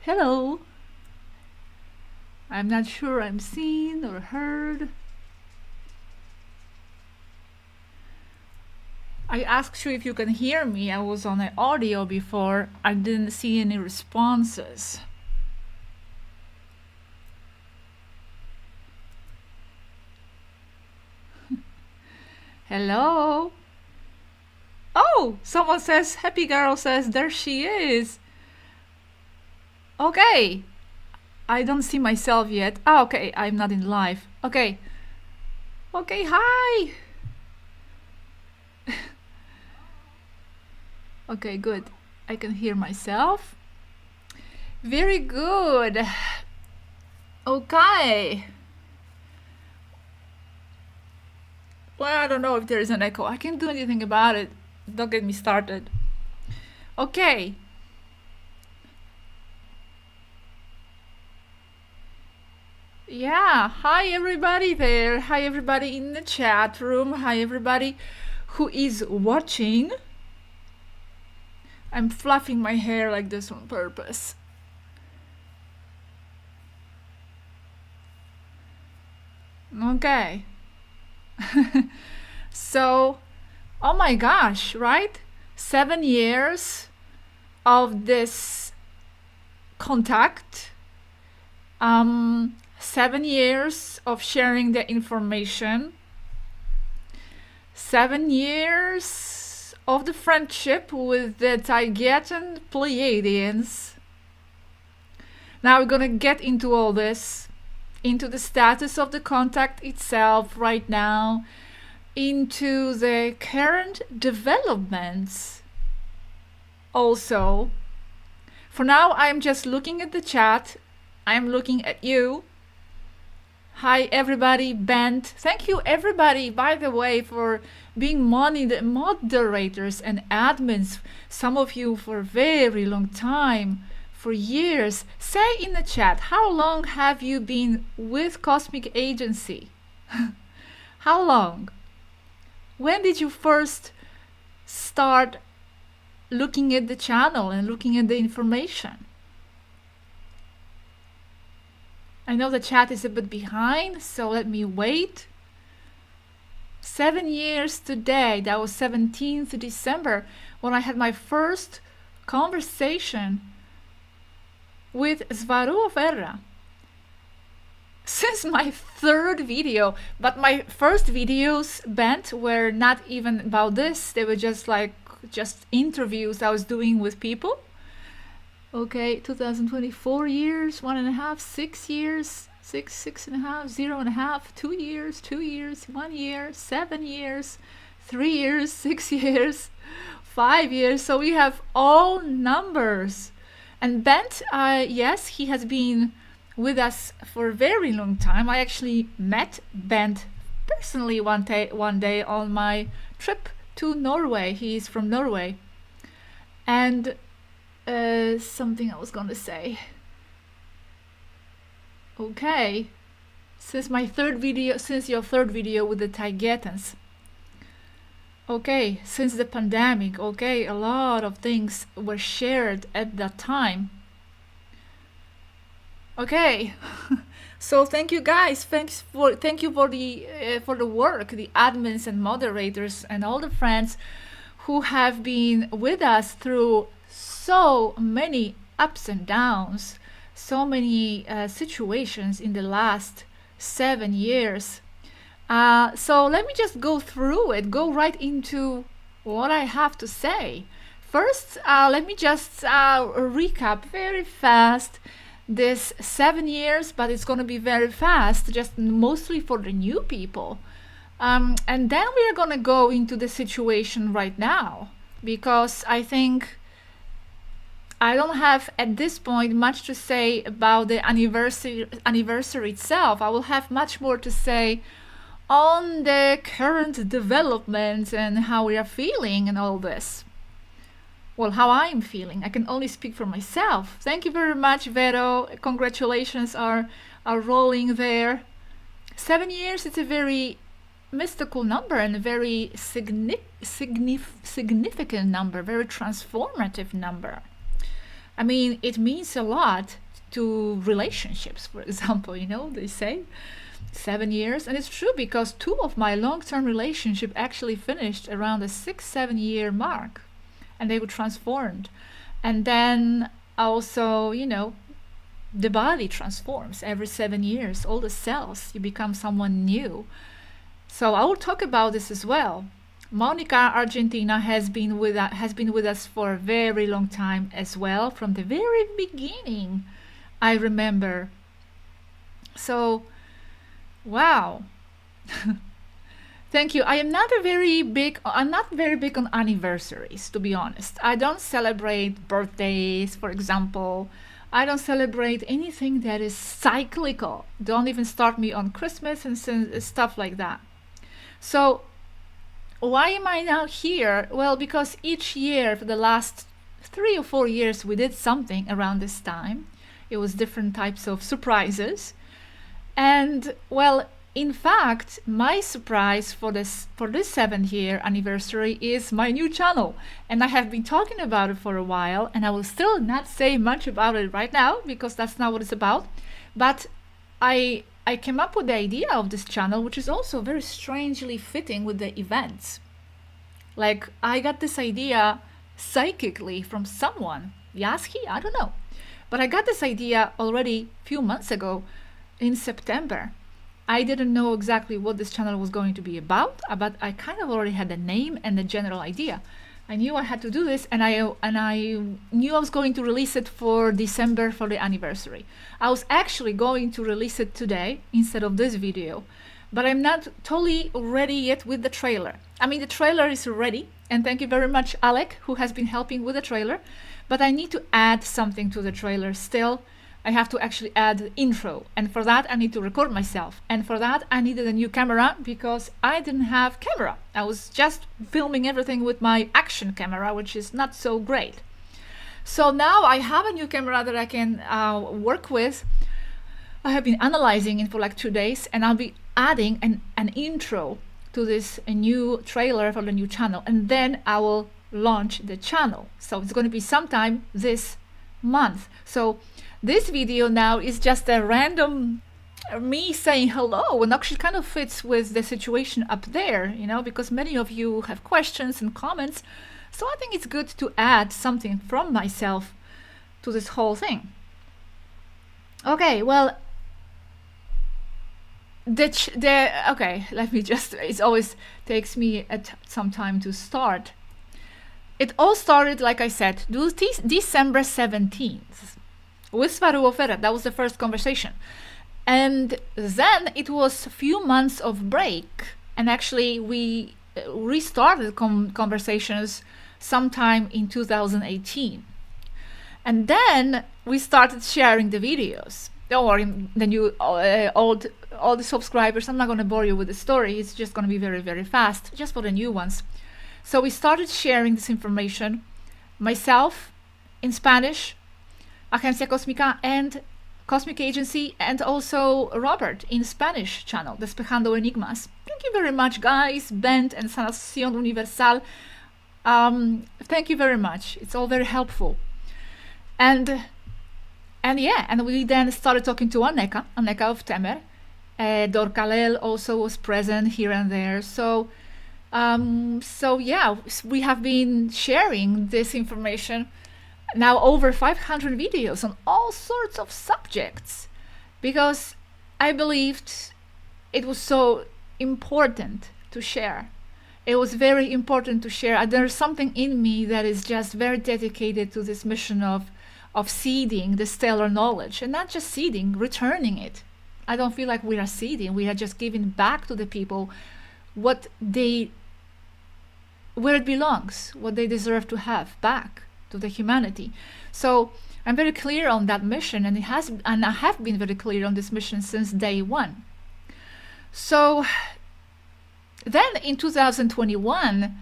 Hello. I'm not sure I'm seen or heard. I asked you if you can hear me. I was on an audio before. I didn't see any responses. Hello. Oh, someone says, Happy Girl says, there she is. Okay. I don't see myself yet. Ah, okay, I'm not in live. Okay. Okay, hi. Okay, good. I can hear myself. Very good. Okay. Well, I don't know if there is an echo. I can't do anything about it. Don't get me started. Okay. Yeah, hi everybody there. Hi everybody in the chat room. Hi everybody who is watching. I'm fluffing my hair like this on purpose. Okay. So, oh my gosh, right? 7 years of this contact. 7 years of sharing the information. 7 years of the friendship with the Taygetan Pleiadians. Now we're gonna get into all this, into the status of the contact itself right now, into the current developments also. For now, I'm just looking at the chat. I'm looking at you. Hi everybody, Bent. Thank you everybody, by the way, for being moderators and admins. Some of you for a very long time, for years. Say in the chat, how long have you been with Cosmic Agency? How long? When did you first start looking at the channel and looking at the information? I know the chat is a bit behind, so let me wait. 7 years today, that was 17th December, when I had my first conversation with Swaruu of Erra. Since my third video, but my first videos, Bent, were not even about this. They were just interviews I was doing with people. Okay, 2024 years, 1.5, 6 years, 6.5, 0.5, 2 years, 2 years, 1 year, 7 years, 3 years, 6 years, 5 years. So we have all numbers. And Bent, yes, he has been with us for a very long time. I actually met Bent personally one day on my trip to Norway. He is from Norway. And something I was gonna say. Okay, since your third video with the Taygetans. Okay, since the pandemic, okay, a lot of things were shared at that time. Okay, so thank you guys. Thank you for the work, the admins and moderators and all the friends who have been with us through so many ups and downs, so many situations in the last 7 years. So let me just go through it, go right into what I have to say. First, let me just recap very fast this 7 years, but it's going to be very fast, just mostly for the new people. And then we are going to go into the situation right now, because I think I don't have at this point much to say about the anniversary itself. I will have much more to say on the current developments and how we are feeling and all this. Well, how I'm feeling. I can only speak for myself. Thank you very much, Vero. Congratulations are rolling there. 7 years, it's a very mystical number and a very significant number, very transformative number. I mean, it means a lot to relationships, for example, they say 7 years. And it's true because 2 of my long-term relationship actually finished around the 6-7 year mark, and they were transformed. And then also, the body transforms every 7 years. All the cells, you become someone new. So I will talk about this as well. Monica, Argentina, has been with us for a very long time as well, from the very beginning, I remember. So, wow. Thank you. I'm not very big on anniversaries, to be honest. I don't celebrate birthdays, for example. I don't celebrate anything that is cyclical. Don't even start me on Christmas and stuff like that. So, why am I now here? Well, because each year for the last 3 or 4 years we did something around this time. It was different types of surprises. And well, in fact, my surprise for this 7th year anniversary is my new channel. And I have been talking about it for a while, and I will still not say much about it right now because that's not what it's about. But I came up with the idea of this channel, which is also very strangely fitting with the events. Like, I got this idea psychically from someone. Yaski? I don't know. But I got this idea already a few months ago in September. I didn't know exactly what this channel was going to be about, but I kind of already had the name and the general idea. I knew I had to do this, and I knew I was going to release it for December for the anniversary. I was actually going to release it today instead of this video, but I'm not totally ready yet with the trailer. I mean, the trailer is ready, and thank you very much, Alec, who has been helping with the trailer, but I need to add something to the trailer still. I have to actually add the intro, and for that I need to record myself, and for that I needed a new camera because I didn't have camera. I was just filming everything with my action camera, which is not so great. So now I have a new camera that I can work with. I have been analyzing it for like 2 days, and I'll be adding an intro to this new trailer for the new channel, and then I will launch the channel. So it's going to be sometime this month. So this video now is just a random me saying hello, and actually kind of fits with the situation up there, because many of you have questions and comments. So I think it's good to add something from myself to this whole thing. Okay, well, okay, let me just, it always takes me some time to start. It all started, like I said, December 17th. With Swaruu of Erra. That was the first conversation. And then it was a few months of break. And actually we restarted conversations sometime in 2018. And then we started sharing the videos. Don't worry, the new all the subscribers, I'm not going to bore you with the story. It's just going to be very, very fast, just for the new ones. So we started sharing this information, myself in Spanish, Agencia Cósmica and Cosmic Agency, and also Robert in Spanish channel, Despejando Enigmas. Thank you very much, guys. Bent and Sanación Universal. Thank you very much. It's all very helpful. And yeah, and we then started talking to Aneka of Temer. Dorkalel also was present here and there. So yeah, we have been sharing this information. Now over 500 videos on all sorts of subjects, because I believed it was so important to share. It was very important to share. There's something in me that is just very dedicated to this mission of seeding the stellar knowledge, and not just seeding, returning it. I don't feel like we are seeding. We are just giving back to the people where it belongs, what they deserve to have back to the humanity. So I'm very clear on that mission, and I have been very clear on this mission since day one. So then in 2021,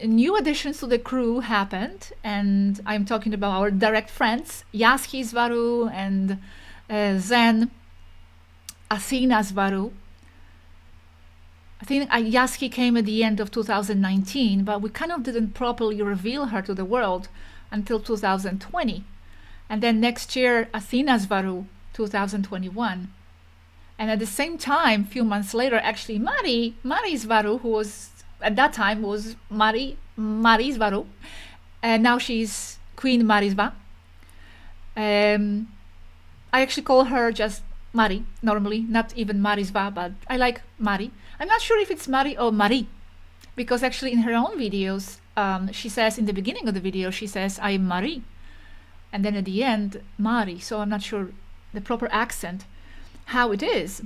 new additions to the crew happened, and I'm talking about our direct friends, Yaski Swaruu and Zen, Athena Swaruu. I think Yaski came at the end of 2019, but we kind of didn't properly reveal her to the world until 2020. And then next year, Athena Swaruu, 2021. And at the same time, a few months later, actually, Mari Swaruu, who was at that time was Mari Swaruu, and now she's Queen Marisva. I actually call her just Mari normally, not even Marisva, but I like Mari. I'm not sure if it's Mari or Marie, because actually in her own videos, she says in the beginning of the video, she says, I'm Marie. And then at the end, Mari. So I'm not sure the proper accent, how it is.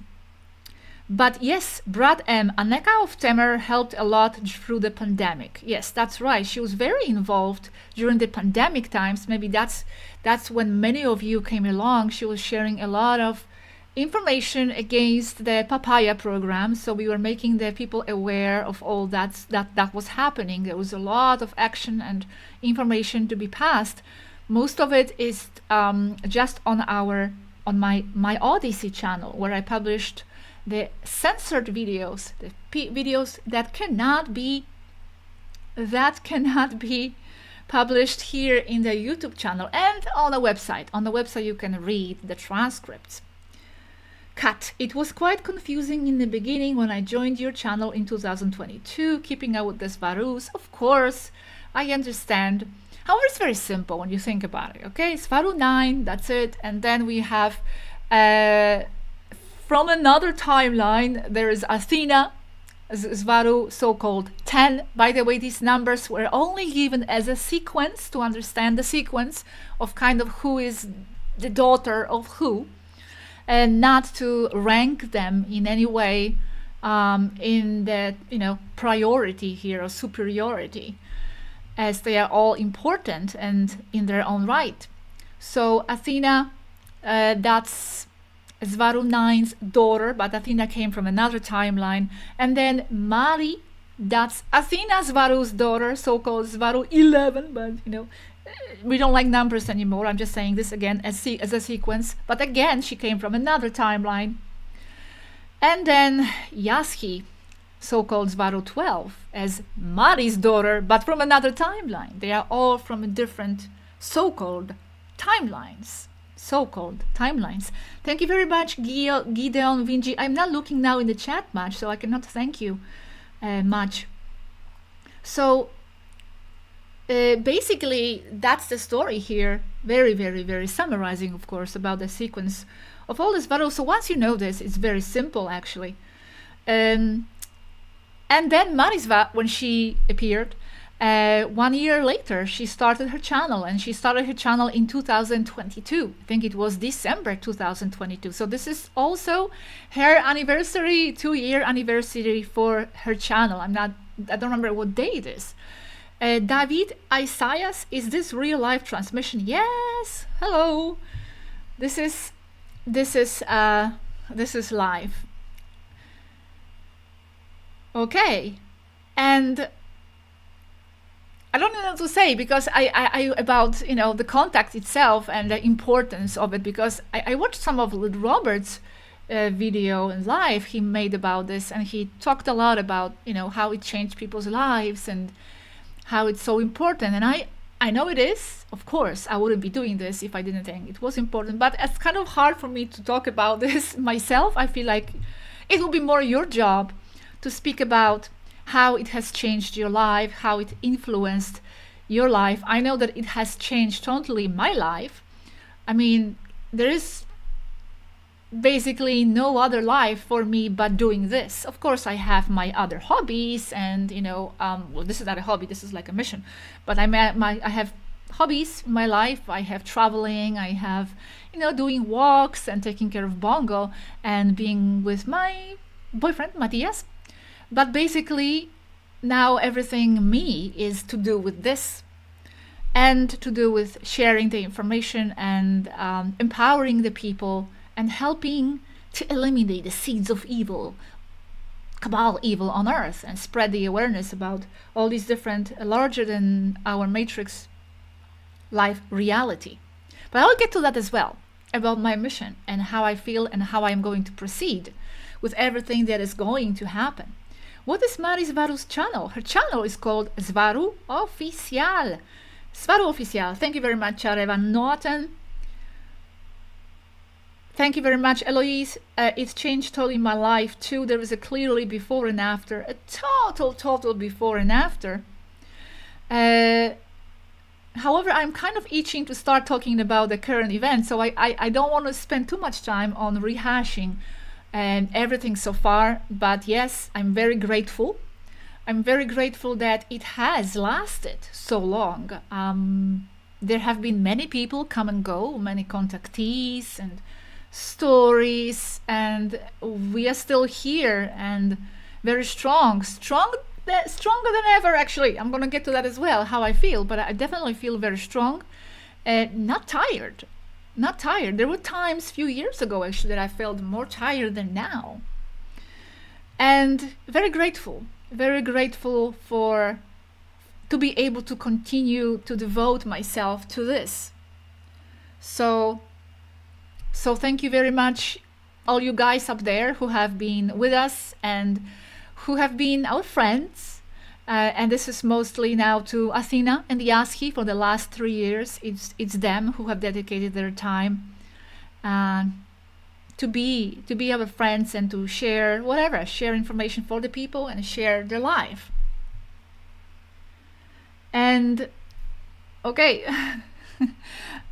But yes, Brad M. Aneka of Temer helped a lot through the pandemic. Yes, that's right. She was very involved during the pandemic times. Maybe that's when many of you came along. She was sharing a lot of information against the papaya program. So we were making the people aware of all that was happening. There was a lot of action and information to be passed. Most of it is just on my Odyssey channel, where I published the censored videos, the videos that cannot be published here in the YouTube channel and on the website. On the website you can read the transcripts. Cut. It was quite confusing in the beginning when I joined your channel in 2022, keeping up with the Swaroos. Of course, I understand. However, it's very simple when you think about it, okay? Swaruu 9, that's it. And then we have from another timeline, there is Athena Swaruu, so-called 10. By the way, these numbers were only given as a sequence to understand the sequence of kind of who is the daughter of who, and not to rank them in any way in the priority here or superiority, as they are all important and in their own right. So Athena, that's Swaruu 9's daughter, but Athena came from another timeline. And then Mari, that's Athena Swaruu's daughter, so-called Swaruu 11, but we don't like numbers anymore. I'm just saying this again as a sequence. But again, she came from another timeline. And then Yaski, so-called Swaruu 12, as Mari's daughter, but from another timeline. They are all from different so-called timelines. Thank you very much, Gideon Vinji. I'm not looking now in the chat much, so I cannot thank you much. So basically, that's the story here. Very, very, very summarizing, of course, about the sequence of all this battle. So once you know this, it's very simple, actually. And then Marisva, when she appeared, 1 year later, she started her channel, and she started her channel in 2022. I think it was December 2022. So this is also her anniversary, 2-year anniversary for her channel. I don't remember what day it is. David Isaias, is this real live transmission? Yes. Hello. This is live. Okay. And I don't know what to say, because I about the contact itself and the importance of it, because I watched some of Robert's video and live he made about this, and he talked a lot about how it changed people's lives and how it's so important. And I know it is. Of course, I wouldn't be doing this if I didn't think it was important, but it's kind of hard for me to talk about this myself. I feel like it will be more your job to speak about how it has changed your life, how it influenced your life. I know that it has changed totally my life. I mean, there is basically no other life for me but doing this. Of course, I have my other hobbies, and well, this is not a hobby, this is like a mission. But I have hobbies in my life. I have traveling, I have doing walks and taking care of Bongo and being with my boyfriend Matthias. But basically, now everything me is to do with this, and to do with sharing the information and empowering the people and helping to eliminate the seeds of evil, cabal evil on earth, and spread the awareness about all these different, larger than our matrix life reality. But I'll get to that as well, about my mission and how I feel and how I'm going to proceed with everything that is going to happen. What is Mari Svaru's channel? Her channel is called Swaruu Oficial. Swaruu Oficial. Thank you very much, Chareva Norton. Thank you very much, Eloise. It's changed totally my life too. There is a clearly before and after, a total before and after. However, I'm kind of itching to start talking about the current event, so I don't want to spend too much time on rehashing everything so far. But yes, I'm very grateful. I'm very grateful that it has lasted so long. There have been many people come and go, many contactees and stories, and we are still here and very strong, stronger than ever. Actually, I'm gonna get to that as well, how I feel, but I definitely feel very strong, not tired. There were times a few years ago actually that I felt more tired than now, and very grateful to be able to continue to devote myself to this. So thank you very much, all you guys up there who have been with us and who have been our friends. And this is mostly now to Athena and Yaski for the last 3 years. It's them who have dedicated their time to be our friends and to share share information for the people and share their life. And okay,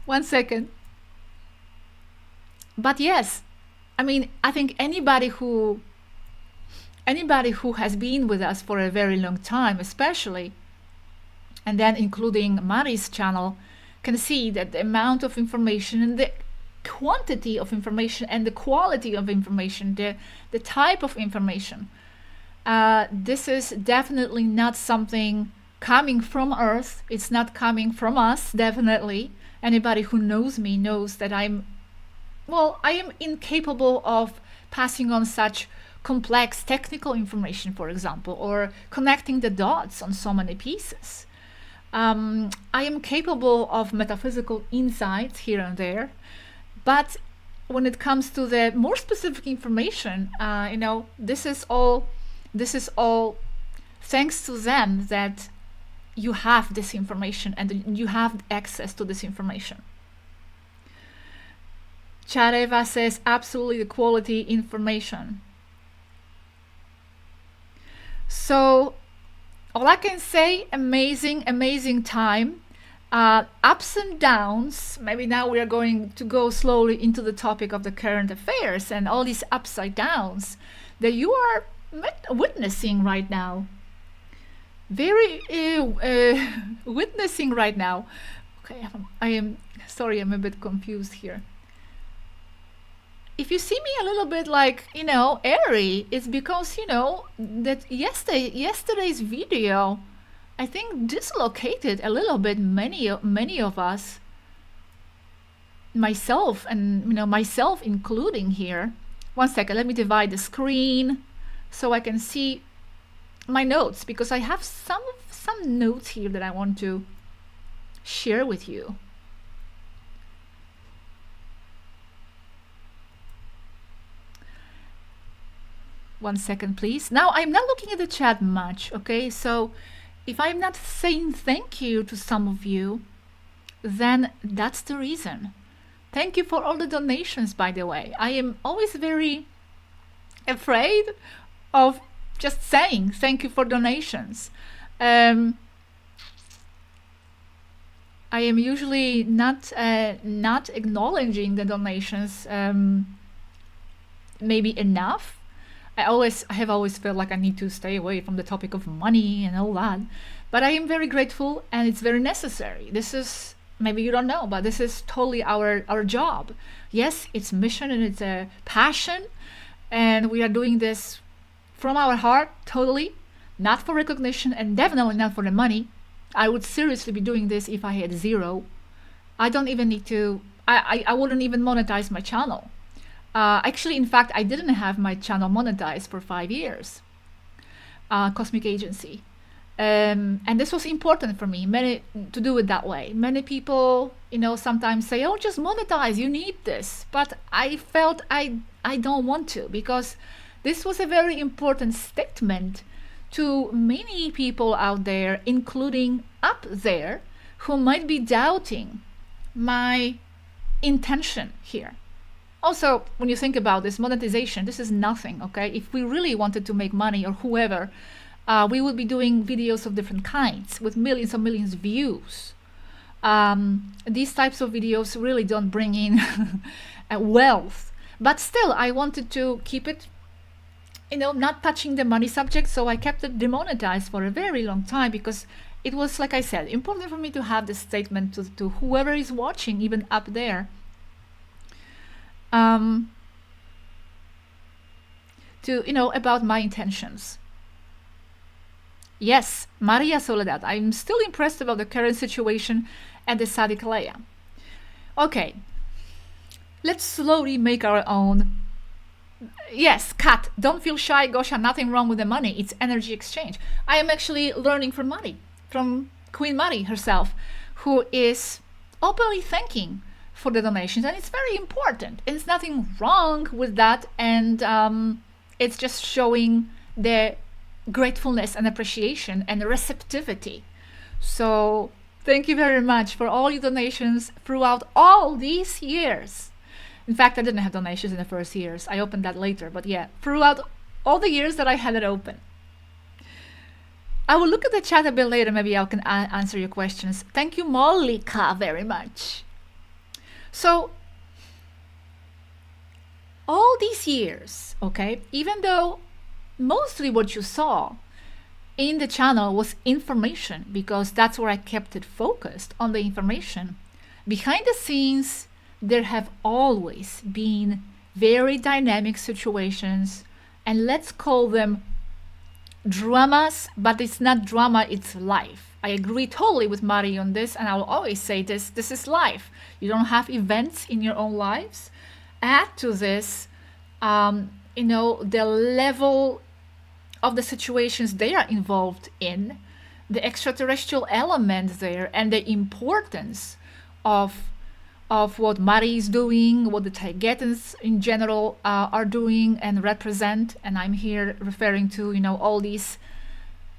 1 second. But yes, I mean, I think anybody who has been with us for a very long time, especially, and then including Mari's channel, can see that the amount of information and the quantity of information and the quality of information, the type of information, this is definitely not something coming from Earth. It's not coming from us, definitely. Anybody who knows me knows that I am incapable of passing on such complex technical information, for example, or connecting the dots on so many pieces. I am capable of metaphysical insights here and there, but when it comes to the more specific information, this is all thanks to them that you have this information and you have access to this information. Chareva says absolutely the quality information. So all I can say, amazing time, ups and downs. Maybe now we are going to go slowly into the topic of the current affairs and all these upside downs that you are witnessing right now. Very witnessing right now. Okay, I am sorry, I'm a bit confused here. If you see me a little bit like, airy, it's because, that yesterday's video, I think, dislocated a little bit many of us, myself including here. 1 second, let me divide the screen so I can see my notes, because I have some notes here that I want to share with you. One second, please. Now, I'm not looking at the chat much, okay? So if I'm not saying thank you to some of you, then that's the reason. Thank you for all the donations, by the way. I am always very afraid of just saying thank you for donations. I am usually not acknowledging the donations maybe enough. I have always felt like I need to stay away from the topic of money and all that, but I am very grateful and it's very necessary. This is, maybe you don't know, but this is totally our job. Yes, it's mission and it's a passion, and we are doing this from our heart, totally, not for recognition and definitely not for the money. I would seriously be doing this if I had zero. I don't even need to, I wouldn't even monetize my channel. Actually, in fact, I didn't have my channel monetized for 5 years. Cosmic Agency. And this was important for me, to do it that way. Many people, sometimes say, oh, just monetize, you need this. But I felt I don't want to, because this was a very important statement to many people out there, including up there, who might be doubting my intention here. Also, when you think about this monetization, this is nothing, okay? If we really wanted to make money, or whoever, we would be doing videos of different kinds with millions and millions of views. These types of videos really don't bring in wealth. But still, I wanted to keep it, not touching the money subject, so I kept it demonetized for a very long time, because it was, like I said, important for me to have this statement to whoever is watching, even up there. About my intentions. Yes, Maria Soledad, I'm still impressed about the current situation at the Sadik Leia. Okay, let's slowly make our own. Yes, Kat, don't feel shy, Gosha, nothing wrong with the money. It's energy exchange. I am actually learning from Mari, from Queen Mari herself, who is openly thanking for the donations, and it's very important. There's nothing wrong with that, and it's just showing the gratefulness and appreciation and receptivity. So thank you very much for all your donations throughout all these years. In fact, I didn't have donations in the first years. I opened that later, but yeah, throughout all the years that I had it open. I will look at the chat a bit later. Maybe I can answer your questions. Thank you, Molika, very much. So all these years, okay, even though mostly what you saw in the channel was information, because that's where I kept it focused on the information, behind the scenes there have always been very dynamic situations, and let's call them dramas, but it's not drama, it's life. I agree totally with Mari on this, and I will always say this is life. You don't have events in your own lives. Add to this, the level of the situations they are involved in, the extraterrestrial element there, and the importance of what Mari is doing, what the Taygetans in general are doing and represent. And I'm here referring to, all these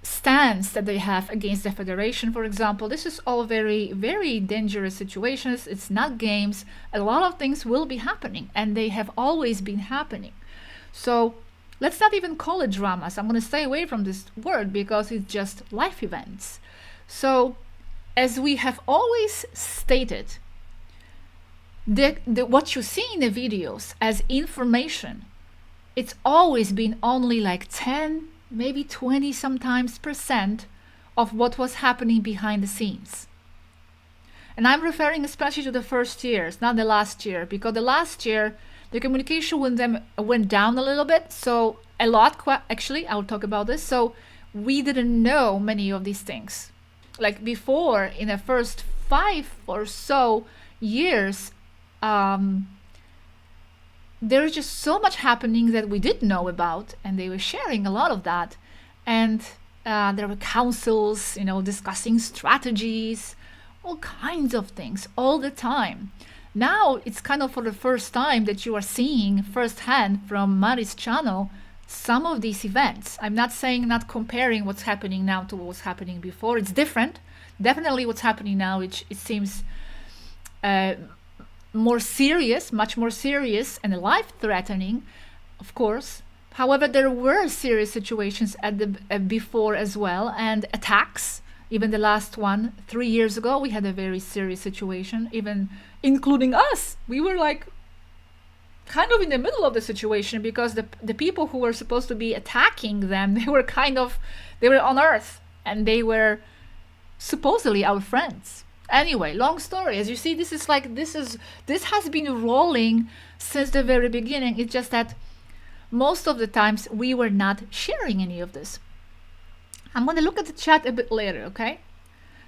stance that they have against the Federation, for example. This is all very, very dangerous situations. It's not games. A lot of things will be happening, and they have always been happening. So let's not even call it dramas. I'm going to stay away from this word because it's just life events. So as we have always stated, what you see in the videos as information, it's always been only like 10, maybe 20 sometimes % of what was happening behind the scenes. And I'm referring especially to the first years, not the last year, because the last year the communication with them went down a little bit. So a lot, actually, I'll talk about this. So we didn't know many of these things. Like before, in the first 5 or so years, there was just so much happening that we didn't know about, and they were sharing a lot of that. And there were councils, discussing strategies, all kinds of things all the time. Now it's kind of for the first time that you are seeing firsthand from Mari's channel some of these events. I'm not not comparing what's happening now to what was happening before. It's different. Definitely what's happening now, it seems more serious, much more serious and life-threatening, of course. However, there were serious situations at the before as well, and attacks. Even the last one, 3 years ago, we had a very serious situation, even including us. We were like kind of in the middle of the situation, because the people who were supposed to be attacking them, they were on Earth, and they were supposedly our friends. Anyway, long story. As you see, this has been rolling since the very beginning. It's just that most of the times we were not sharing any of this. I'm going to look at the chat a bit later, okay?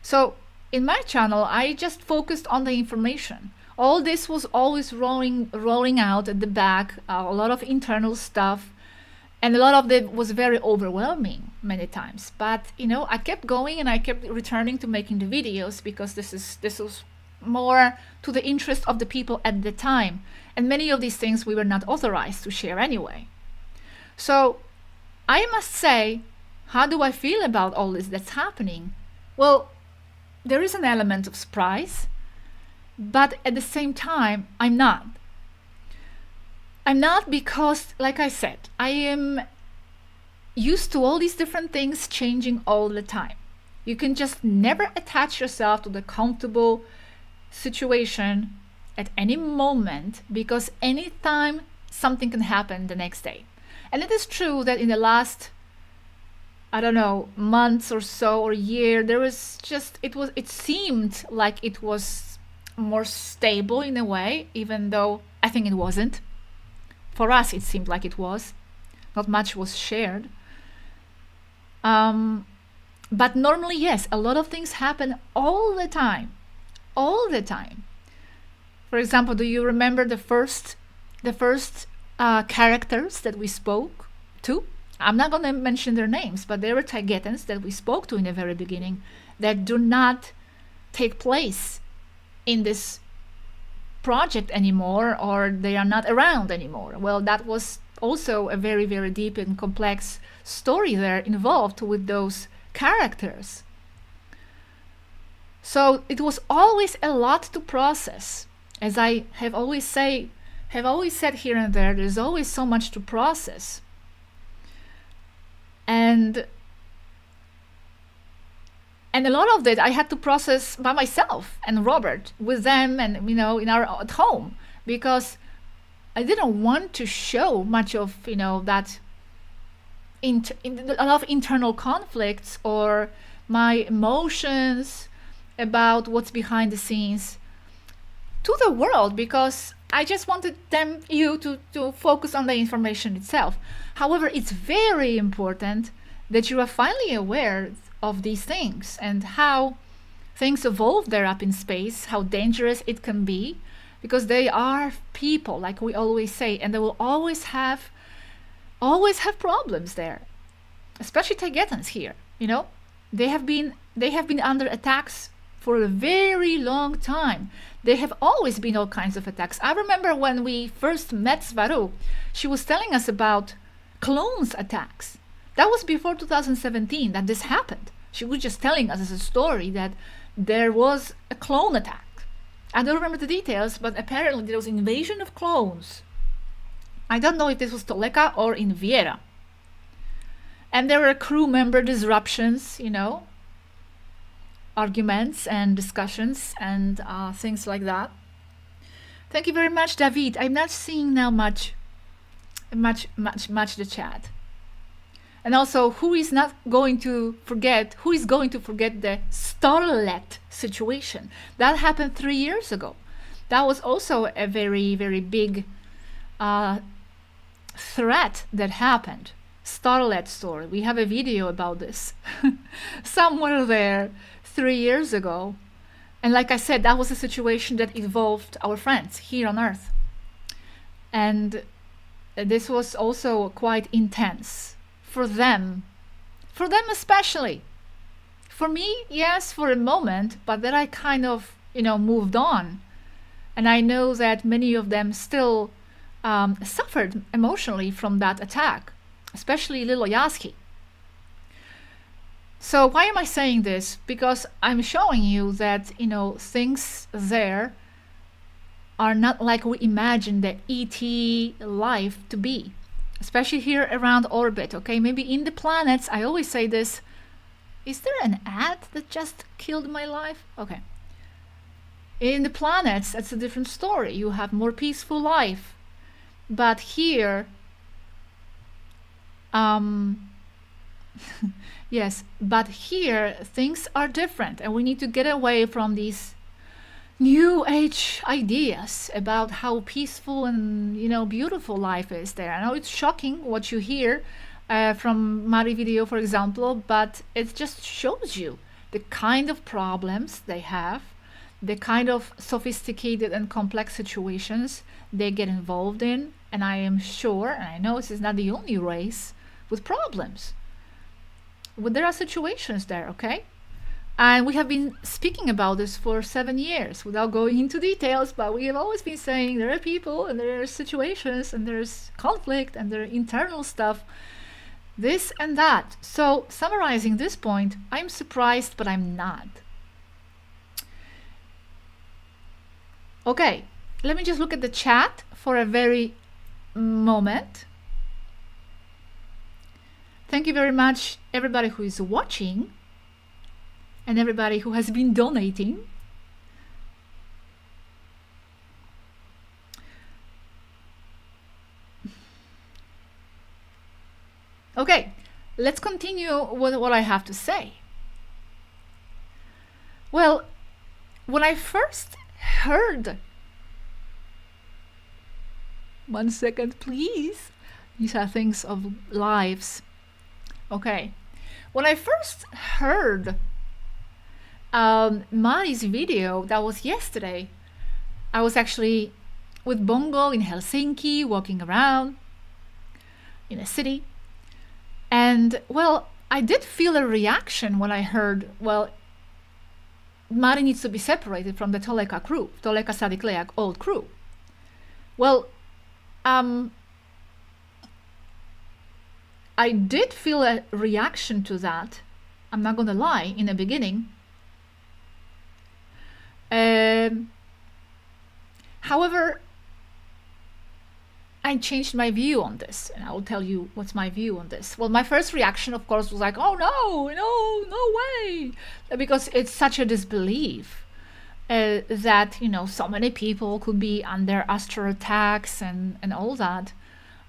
So in my channel, I just focused on the information. All this was always rolling out at the back, a lot of internal stuff, and a lot of it was very overwhelming many times. But I kept going, and I kept returning to making the videos, because this was more to the interest of the people at the time, and many of these things we were not authorized to share anyway. So I must say, How do I feel about all this that's happening? Well, there is an element of surprise, but at the same time, I'm not. I'm not because, like I said, I am used to all these different things changing all the time. You can just never attach yourself to the comfortable situation at any moment, because anytime something can happen the next day. And it is true that in the last, I don't know, months or so or year, there was just, it seemed like it was more stable in a way, even though I think it wasn't. For us, it seemed like it was. Not much was shared. But normally, yes, a lot of things happen all the time. All the time. For example, do you remember the first characters that we spoke to? I'm not going to mention their names, but they were Taygetans that we spoke to in the very beginning that do not take place in this project anymore, or they are not around anymore. Well, that was also a very, very deep and complex story there involved with those characters. So it was always a lot to process. As I have always said here and there, there's always so much to process. And a lot of that I had to process by myself and Robert, with them, and at home, because I didn't want to show much of that a lot of internal conflicts or my emotions about what's behind the scenes to the world, because I just wanted you to focus on the information itself. However, it's very important that you are finally aware of these things and how things evolve there up in space, how dangerous it can be, because they are people, like we always say, and they will always have problems there, especially Taygetans here. They have been under attacks for a very long time. There have always been all kinds of attacks. I remember when we first met Swaruu, she was telling us about clones attacks. That was before 2017 that this happened. She was just telling us as a story that there was a clone attack. I don't remember the details, but apparently there was an invasion of clones. I don't know if this was Toleka or in Erra. And there were crew member disruptions, arguments and discussions and things like that. Thank you very much, David. I'm not seeing now much the chat. And also, who is going to forget the starlet situation? That happened 3 years ago. That was also a very, very big threat that happened. Starlet story. We have a video about this somewhere there 3 years ago. And like I said, that was a situation that involved our friends here on Earth. And this was also quite intense for them especially. For me, yes, for a moment, but then I kind of, moved on. And I know that many of them still suffered emotionally from that attack, especially little Yaski. So why am I saying this? Because I'm showing you that, things there are not like we imagine the ET life to be, especially here around orbit, okay? Maybe in the planets, I always say this. Is there an ad that just killed my life? Okay. In the planets, that's a different story. You have more peaceful life. But here, yes, but here things are different, and we need to get away from these new age ideas about how peaceful and beautiful life is there. I know it's shocking what you hear from Mari video, for example, but it just shows you the kind of problems they have, the kind of sophisticated and complex situations they get involved in. And I am sure, and I know this is not the only race with problems. But there are situations there, okay? And we have been speaking about this for 7 years without going into details, but we have always been saying there are people and there are situations and there's conflict and there are internal stuff this and that. So summarizing this point, I'm surprised, but I'm not. Okay, let me just look at the chat for a very moment. Thank you very much, everybody who is watching and everybody who has been donating. Okay, let's continue with what I have to say. Well, when I first heard, one second please, these are things of lives. Okay, when I first heard Mari's video, that was yesterday, I was actually with Bongo in Helsinki, walking around in a city. And, well, I did feel a reaction when I heard, well, Mari needs to be separated from the Toleka crew, Toleka Sadikleak old crew. Well, I did feel a reaction to that. I'm not gonna lie, in the beginning. However, I changed my view on this, and I will tell you what's my view on this. Well, my first reaction, of course, was like, oh no way, because it's such a disbelief that, you know, so many people could be under astral attacks and all that.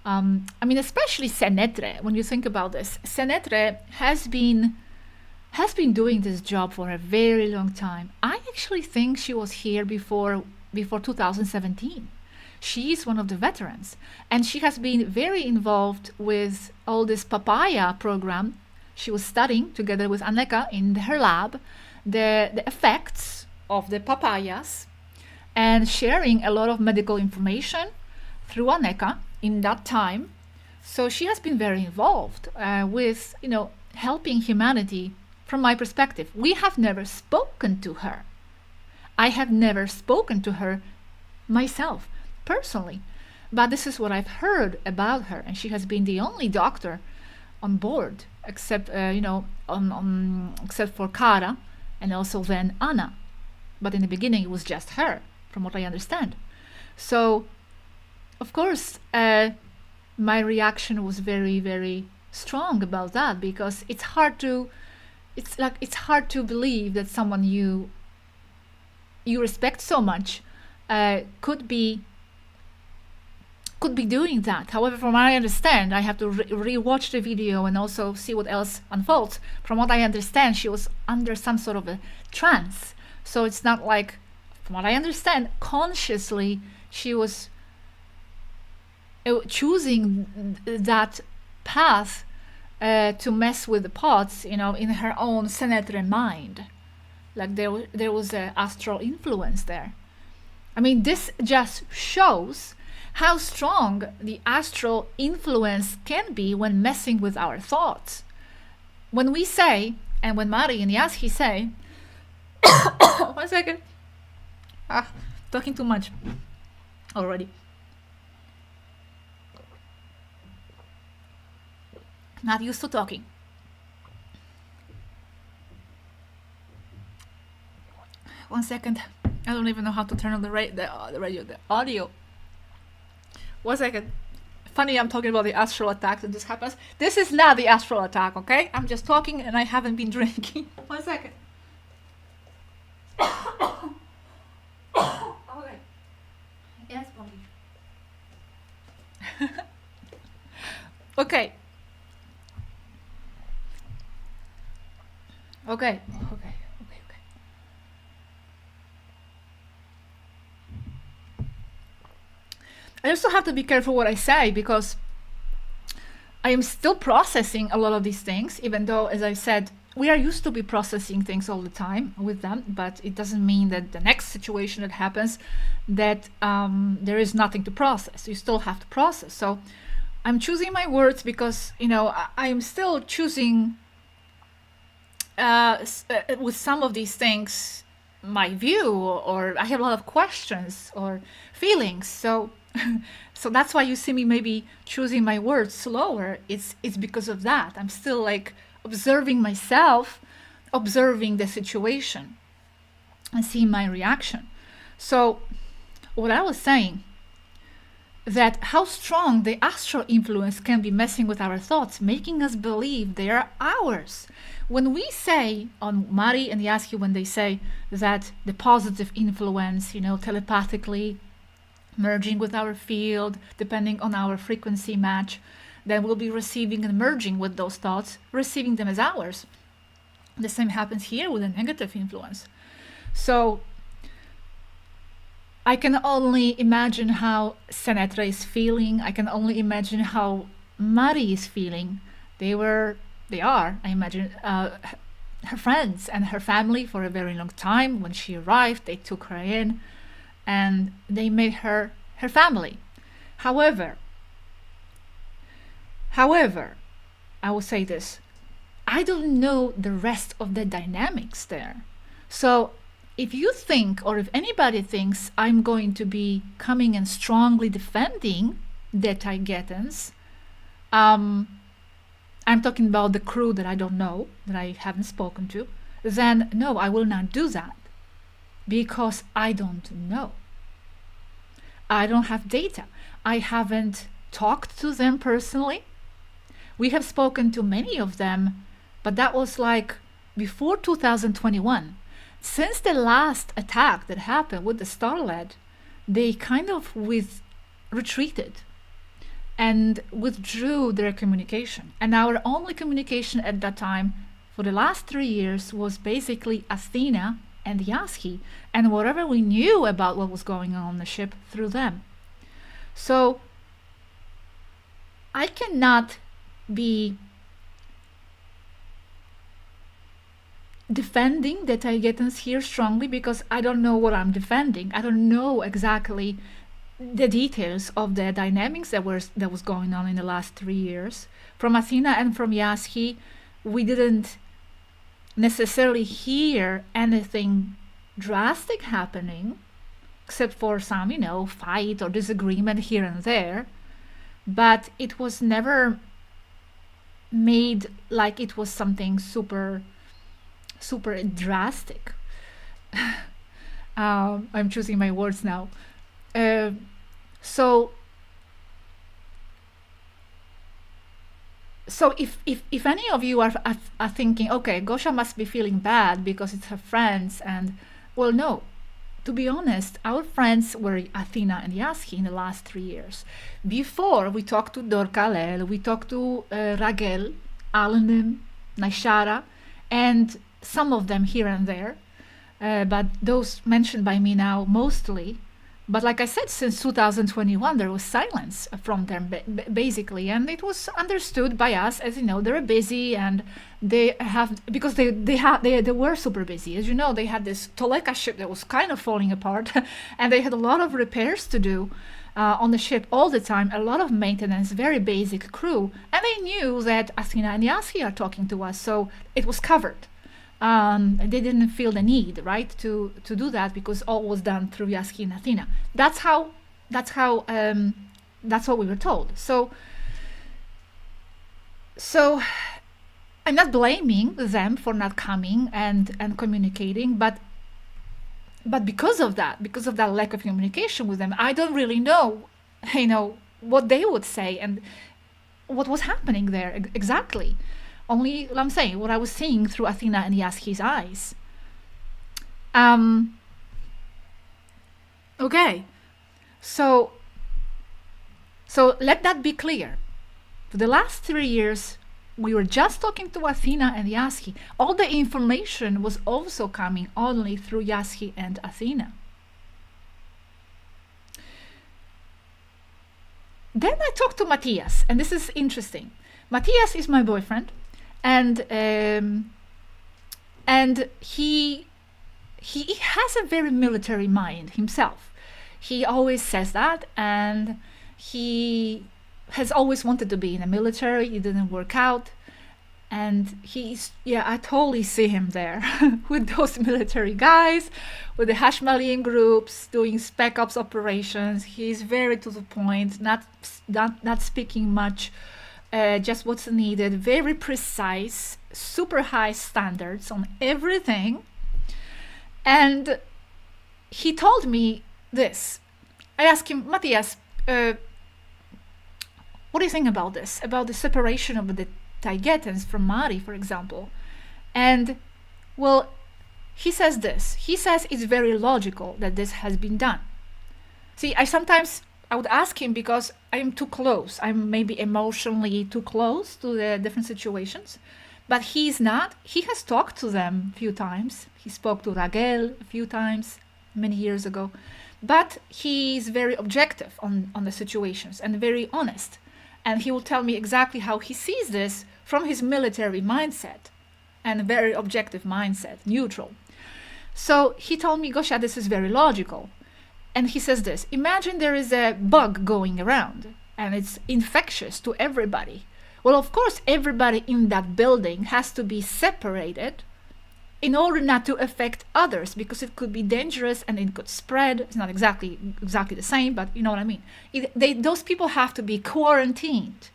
I mean, especially Senetre. When you think about this, Senetre has been doing this job for a very long time. I actually think she was here before 2017. She's one of the veterans, and she has been very involved with all this papaya program. She was studying together with Anneka in her lab the effects of the papayas and sharing a lot of medical information through Anneka in that time. So she has been very involved with, you know, helping humanity from my perspective. We have never spoken to her. I have never spoken to her myself personally, but this is what I've heard about her, and she has been the only doctor on board, except except for Kara and also then Anna. But in the beginning, it was just her, from what I understand. So, of course, my reaction was very, very strong about that, because it's hard to believe that someone you respect so much could be doing that. However, from what I understand, I have to re-watch the video and also see what else unfolds. From what I understand, she was under some sort of a trance. So it's not like, from what I understand, consciously she was choosing that path to mess with the pots, you know, in her own Senetre mind. Like there was an astral influence there. I mean, this just shows how strong the astral influence can be when messing with our thoughts. When we say, and when Mari and Yaski say, 1 second, talking too much already. Not used to talking. One second. I don't even know how to turn on the radio, the audio. 1 second. Funny, I'm talking about the astral attack and this happens. This is not the astral attack, okay? I'm just talking and I haven't been drinking. 1 second. Okay. Yes, Bobby. Okay. Okay. I also have to be careful what I say, because I am still processing a lot of these things, even though, as I said, we are used to be processing things all the time with them, but it doesn't mean that the next situation that happens that there is nothing to process. You still have to process. So I'm choosing my words because, you know, I am still choosing with some of these things my view, or I have a lot of questions or feelings. So So that's why you see me maybe choosing my words slower. It's because of that. I'm still like observing myself, observing the situation, and seeing my reaction. So what I was saying, that how strong the astral influence can be messing with our thoughts, making us believe they are ours. When we say on Mari and Yaski, when they say that the positive influence, telepathically merging with our field, depending on our frequency match, then we'll be receiving and merging with those thoughts, receiving them as ours. The same happens here with a negative influence. So I can only imagine how Senetra is feeling. I can only imagine how Mari is feeling. They are, I imagine, her friends and her family for a very long time. When she arrived, they took her in and they made her family. However, I will say this, I don't know the rest of the dynamics there. So if you think, or if anybody thinks I'm going to be coming and strongly defending the Taygetans, I'm talking about the crew that I don't know, that I haven't spoken to, then no, I will not do that. Because I don't know. I don't have data. I haven't talked to them personally. We have spoken to many of them, but that was like before 2021. Since the last attack that happened with the Starlet, they kind of retreated and withdrew their communication. And our only communication at that time for the last 3 years was basically Athena and Yaski, and whatever we knew about what was going on the ship through them. So I cannot be defending the Taygetans here strongly because I don't know what I'm defending. I don't know exactly the details of the dynamics that was going on in the last 3 years. From Athena and from Yaski, we didn't necessarily hear anything drastic happening, except for some, fight or disagreement here and there. But it was never made like it was something super drastic. I'm choosing my words now. So if any of you are thinking, okay, Gosha must be feeling bad because it's her friends, and well, no. To be honest, our friends were Athena and Yaski in the last 3 years. Before, we talked to Dorkalel, we talked to Ragel, Alanim, Naishara, and some of them here and there, but those mentioned by me now mostly. But like I said, since 2021, there was silence from them, basically, and it was understood by us as, they're busy, and they were super busy. As you know, they had this Toleka ship that was kind of falling apart, and they had a lot of repairs to do on the ship all the time, a lot of maintenance, very basic crew, and they knew that Athena and Yaski are talking to us, so it was covered. They didn't feel the need, right, to do that because all was done through Yaski and Athena. That's what we were told. So I'm not blaming them for not coming and communicating, but because of that lack of communication with them, I don't really know, what they would say and what was happening there exactly. Only, I'm saying, what I was seeing through Athena and Yaski's eyes. Okay. So let that be clear. For the last 3 years, we were just talking to Athena and Yaski. All the information was also coming only through Yaski and Athena. Then I talked to Matthias, and this is interesting. Matthias is my boyfriend. And he has a very military mind himself. He always says that, and he has always wanted to be in the military. It didn't work out, And yeah, I totally see him there with those military guys, with the Hashmalian groups doing spec ops operations. He's very to the point, not speaking much, just what's needed, very precise, super high standards on everything. And he told me this. I asked him, Matthias, what do you think about this? About the separation of the Taygetans from Mari, for example. And, well, he says this. He says it's very logical that this has been done. See, I would ask him because I'm too close. I'm maybe emotionally too close to the different situations. But he's not. He has talked to them a few times. He spoke to Ragel a few times, many years ago. But he's very objective on the situations and very honest. And he will tell me exactly how he sees this from his military mindset and a very objective mindset, neutral. So he told me, Gosha, this is very logical. And he says this, imagine there is a bug going around and it's infectious to everybody. Well, of course, everybody in that building has to be separated in order not to affect others, because it could be dangerous and it could spread. It's not exactly the same, but you know what I mean. Those people have to be quarantined.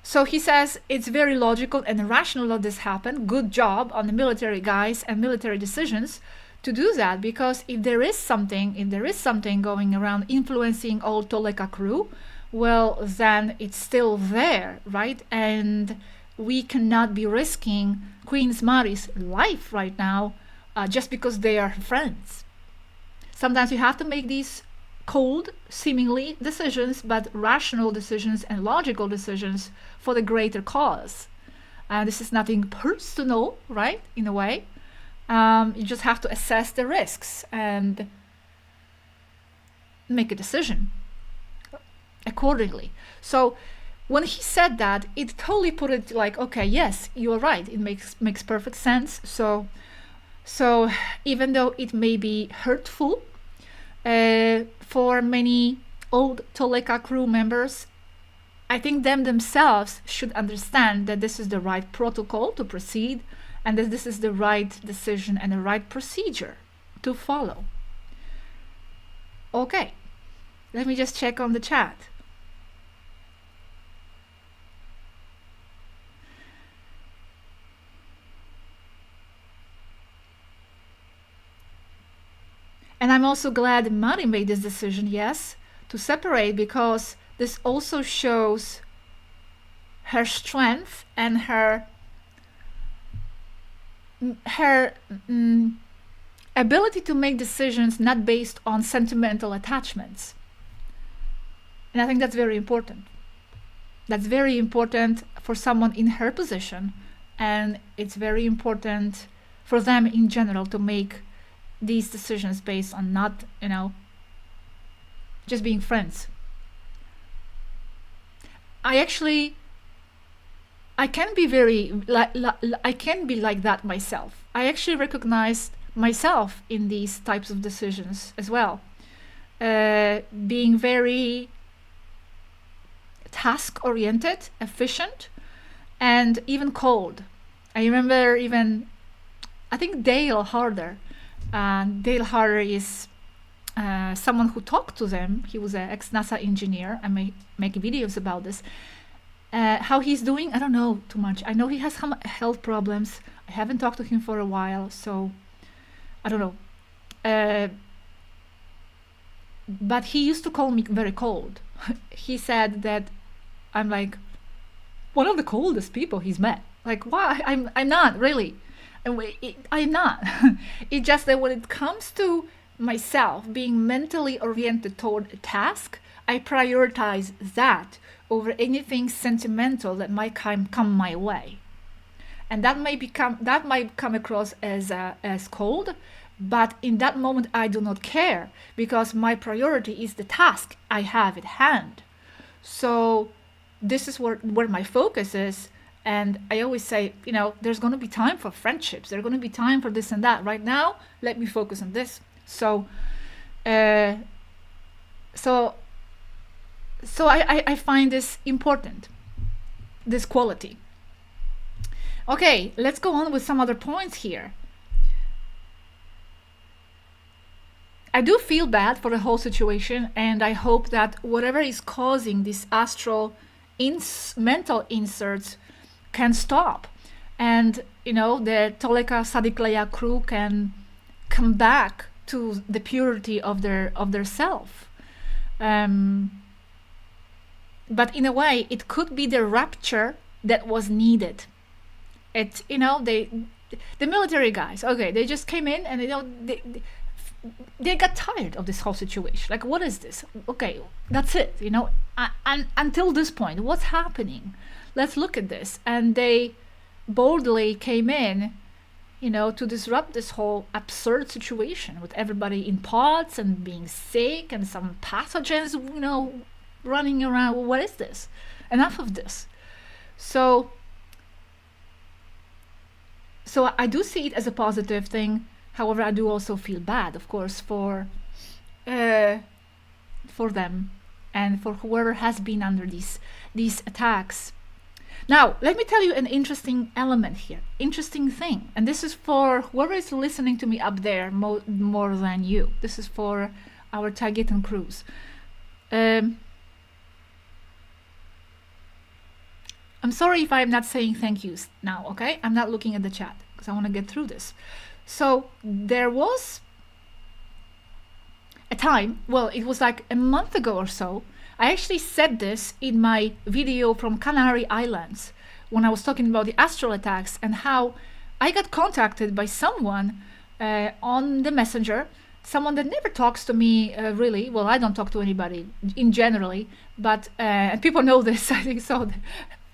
So he says it's very logical and rational that this happened. Good job on the military guys and military decisions to do that, because if there is something going around influencing all Toleka crew, well, then it's still there, right? And we cannot be risking Queen's Mari's life right now just because they are friends. Sometimes you have to make these cold, seemingly decisions, but rational decisions and logical decisions for the greater cause. This is nothing personal, right? In a way. You just have to assess the risks and make a decision accordingly. So when he said that, it totally put it like, okay, yes, you're right. It makes perfect sense. So even though it may be hurtful for many old Toleka crew members, I think them themselves should understand that this is the right protocol to proceed and that this is the right decision and the right procedure to follow. Okay, let me just check on the chat. And I'm also glad Mari made this decision, yes, to separate, because this also shows her strength and her ability to make decisions not based on sentimental attachments. And I think that's very important. That's very important for someone in her position, and it's very important for them in general to make these decisions based on not, just being friends. I can be I can be like that myself. I actually recognize myself in these types of decisions as well. Being very task-oriented, efficient, and even cold. I remember I think Dale Harder. Dale Harder is someone who talked to them. He was an ex-NASA engineer. I may make videos about this. How he's doing, I don't know too much. I know he has some health problems. I haven't talked to him for a while, so I don't know. But he used to call me very cold. He said that I'm like one of the coldest people he's met. Like, why? I'm not really. I'm not. It's just that when it comes to myself being mentally oriented toward a task, I prioritize that over anything sentimental that might come my way. And that might come across as cold, but in that moment I do not care, because my priority is the task I have at hand. So this is where my focus is. And I always say, there's going to be time for friendships. There's going to be time for this and that. Right now, let me focus on this. So I find this important, this quality. Okay, let's go on with some other points here. I do feel bad for the whole situation, and I hope that whatever is causing these astral mental inserts can stop, and the Toleka Sadikleya crew can come back to the purity of their self. But in a way, it could be the rapture that was needed. The military guys, okay, they just came in and they got tired of this whole situation. Like, what is this? Okay, that's it. And until this point, what's happening? Let's look at this. And they boldly came in, to disrupt this whole absurd situation with everybody in pods and being sick and some pathogens, running around. Well, what is this? Enough of this. So I do see it as a positive thing. However, I do also feel bad, of course, for them and for whoever has been under these attacks. Now, let me tell you an interesting element here, interesting thing. And this is for whoever is listening to me up there more than you. This is for our Taygetan crews. I'm sorry if I'm not saying thank yous now, okay? I'm not looking at the chat because I want to get through this. So there was a time, well, it was like a month ago or so. I actually said this in my video from Canary Islands when I was talking about the astral attacks and how I got contacted by someone on the messenger, someone that never talks to me really. Well, I don't talk to anybody in generally, but and people know this, I think so.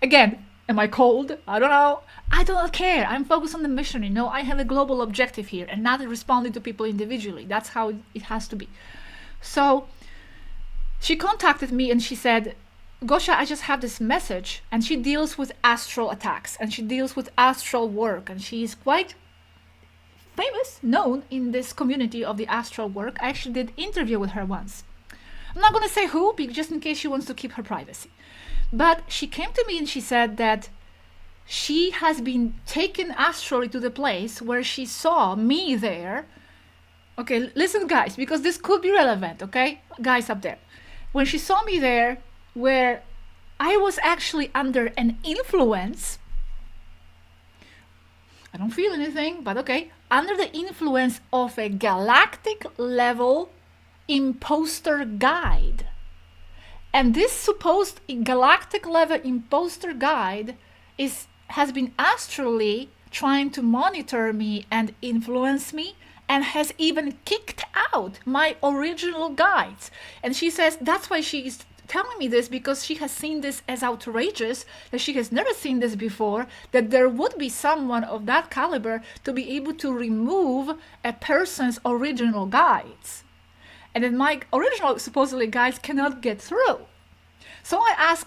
Again, am I cold? I don't know. I don't care. I'm focused on the mission. I have a global objective here and not responding to people individually. That's how it has to be. So she contacted me and she said, Gosha, I just have this message, and she deals with astral attacks and she deals with astral work, and she's quite famous, known in this community of the astral work. I actually did interview with her once. I'm not going to say who, just in case she wants to keep her privacy. But she came to me and she said that she has been taken astrally to the place where she saw me there. Okay, listen, guys, because this could be relevant, okay? Guys up there. When she saw me there, where I was actually under an influence, I don't feel anything, but okay, under the influence of a galactic level imposter guide. And this supposed galactic level imposter guide has been astrally trying to monitor me and influence me, and has even kicked out my original guides. And she says that's why she is telling me this, because she has seen this as outrageous, that she has never seen this before, that there would be someone of that caliber to be able to remove a person's original guides. And then my original supposedly guides cannot get through. So I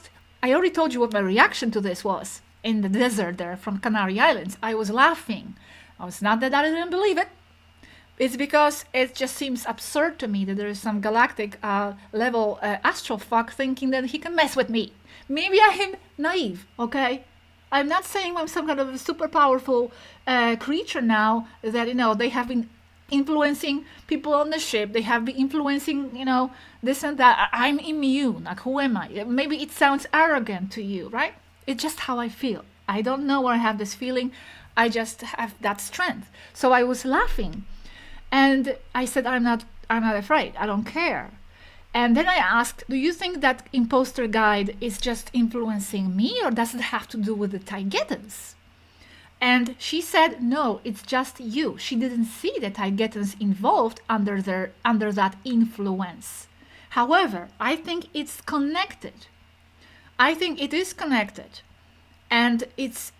already told you what my reaction to this was in the desert there from Canary Islands. I was laughing. I was not that I didn't believe it. It's because it just seems absurd to me that there is some galactic level astral fuck thinking that he can mess with me. Maybe I am naive, okay? I'm not saying I'm some kind of a super powerful creature now that, they have been influencing people on the ship. They have been influencing, this and that. I'm immune. Like, who am I? Maybe it sounds arrogant to you, right? It's just how I feel. I don't know where I have this feeling. I just have that strength. So I was laughing. And I said, I'm not afraid. I don't care. And then I asked, do you think that imposter guide is just influencing me, or does it have to do with the Taygetans? And she said, no, it's just you. She didn't see the Taygetans involved under that influence. However, I think it's connected. I think it is connected. And it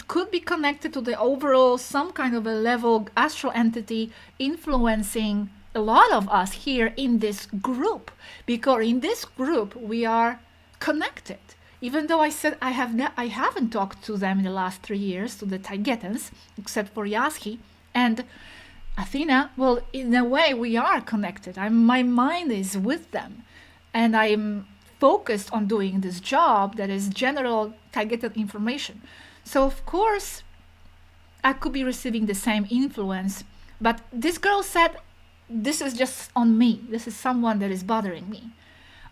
could be connected to the overall some kind of a level astral entity influencing a lot of us here in this group, because in this group we are connected. Even though I said I haven't talked to them in the last 3 years, to the Taygetans, except for Yaski and Athena. Well, in a way we are connected. My mind is with them, and I'm focused on doing this job that is general Taygetan information. So of course I could be receiving the same influence. But this girl said, this is just on me. This is someone that is bothering me.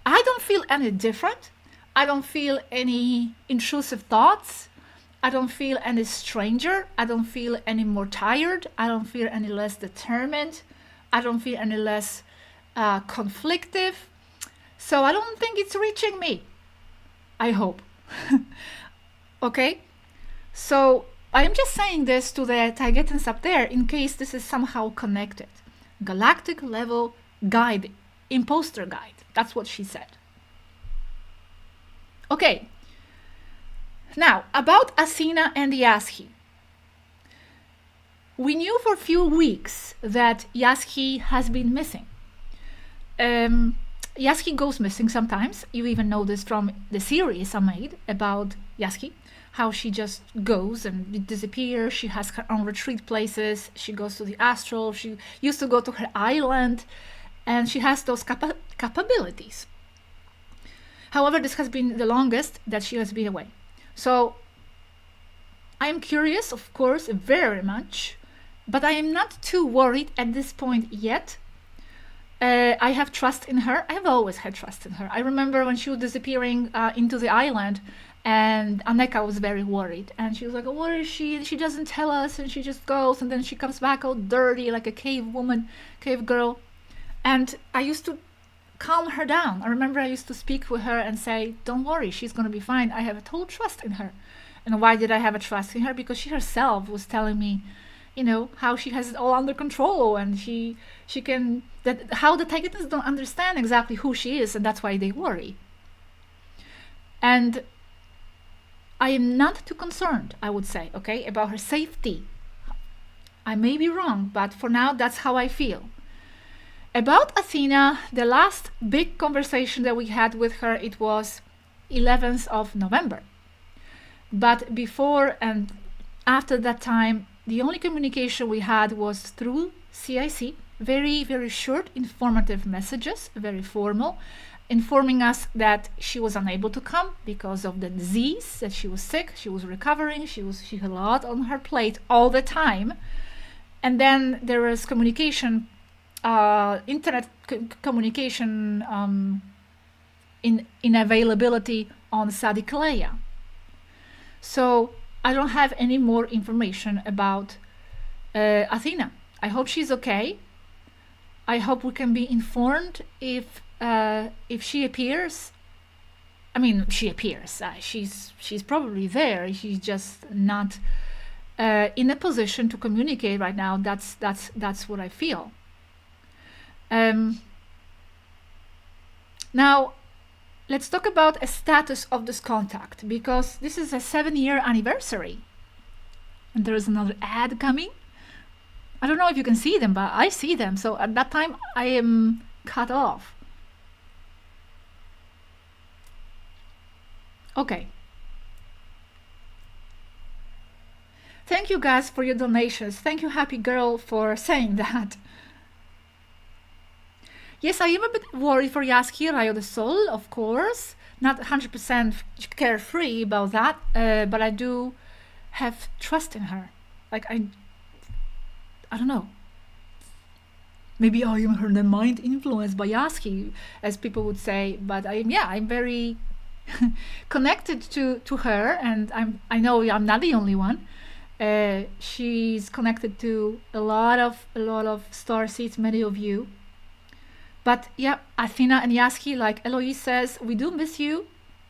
I don't feel any different. I don't feel any intrusive thoughts. I don't feel any stranger. I don't feel any more tired. I don't feel any less determined. I don't feel any less conflictive. So I don't think it's reaching me. I hope. Okay? So I'm just saying this to the Taygetans up there in case this is somehow connected. Galactic level guide, imposter guide. That's what she said. Okay. Now, about Athena and Yasky. We knew for a few weeks that Yasky has been missing. Yasky goes missing sometimes. You even know this from the series I made about Yasky, how she just goes and disappears. She has her own retreat places. She goes to the astral. She used to go to her island, and she has those capabilities. However, this has been the longest that she has been away. So I am curious, of course, very much, but I am not too worried at this point yet. I have trust in her. I have always had trust in her. I remember when she was disappearing into the island, and Aneka was very worried, and she was like, oh, where is she? And she doesn't tell us, and she just goes, and then she comes back all dirty like a cave woman, cave girl. And I used to calm her down. I remember I used to speak with her and say, don't worry, she's going to be fine. I have a total trust in her. And why did I have a trust in her? Because she herself was telling me, you know, how she has it all under control, and she can, that how the Taygetans don't understand exactly who she is, and that's why they worry. And I am not too concerned, I would say, okay, about her safety. I may be wrong, but for now, that's how I feel. About Athena, the last big conversation that we had with her, it was 11th of November. But before and after that time, the only communication we had was through CIC, very, very short, informative messages, very formal, informing us that she was unable to come because of the disease, that she was sick, she was recovering, she had a lot on her plate all the time. And then there was communication, internet communication in availability on Sadikleia. So I don't have any more information about Athena. I hope she's okay. I hope we can be informed if she appears. I mean, she appears. She's probably there. She's just not in a position to communicate right now. That's what I feel. Now, let's talk about a status of this contact, because this is a 7-year anniversary. And there is another ad coming. I don't know if you can see them, but I see them. So at that time, I am cut off. Okay. Thank you guys for your donations. Thank you, Happy Girl, for saying that. Yes, I am a bit worried for Yasky, Rayo de Sol, of course. Not 100% carefree about that, but I do have trust in her. Like, I don't know. Maybe I am her mind influenced by Yasky, as people would say. But I'm very connected to her, and I know I'm not the only one. She's connected to a lot of starseeds, many of you. But yeah, Athena and Yasky, like Eloise says, we do miss you.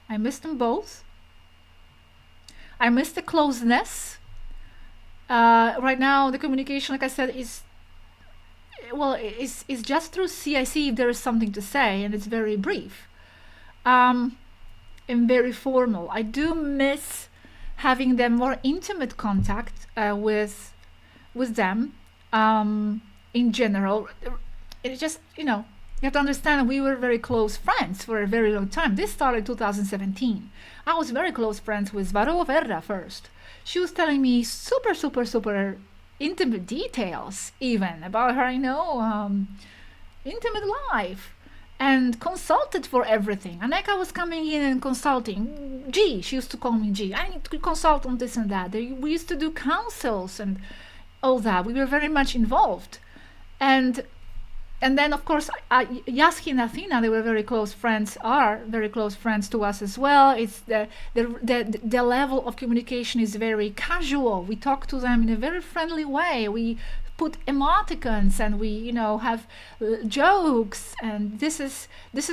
I miss them both. I miss the closeness. Right now, the communication, like I said, is just through CIC if there is something to say, and it's very brief and very formal. I do miss having the more intimate contact with them in general. It's just, you have to understand, we were very close friends for a very long time. This started in 2017. I was very close friends with Swaruu of Erra first. She was telling me super, super, super intimate details, even about her, intimate life. and consulted for everything. Aneka was coming in and consulting. G, she used to call me G. I need to consult on this and that. We used to do councils and all that. We were very much involved. And then, of course, Yaski and Athena, they were very close friends, are very close friends to us as well. It's the level of communication is very casual. We talk to them in a very friendly way. We put emoticons and we, you know, have jokes, and this is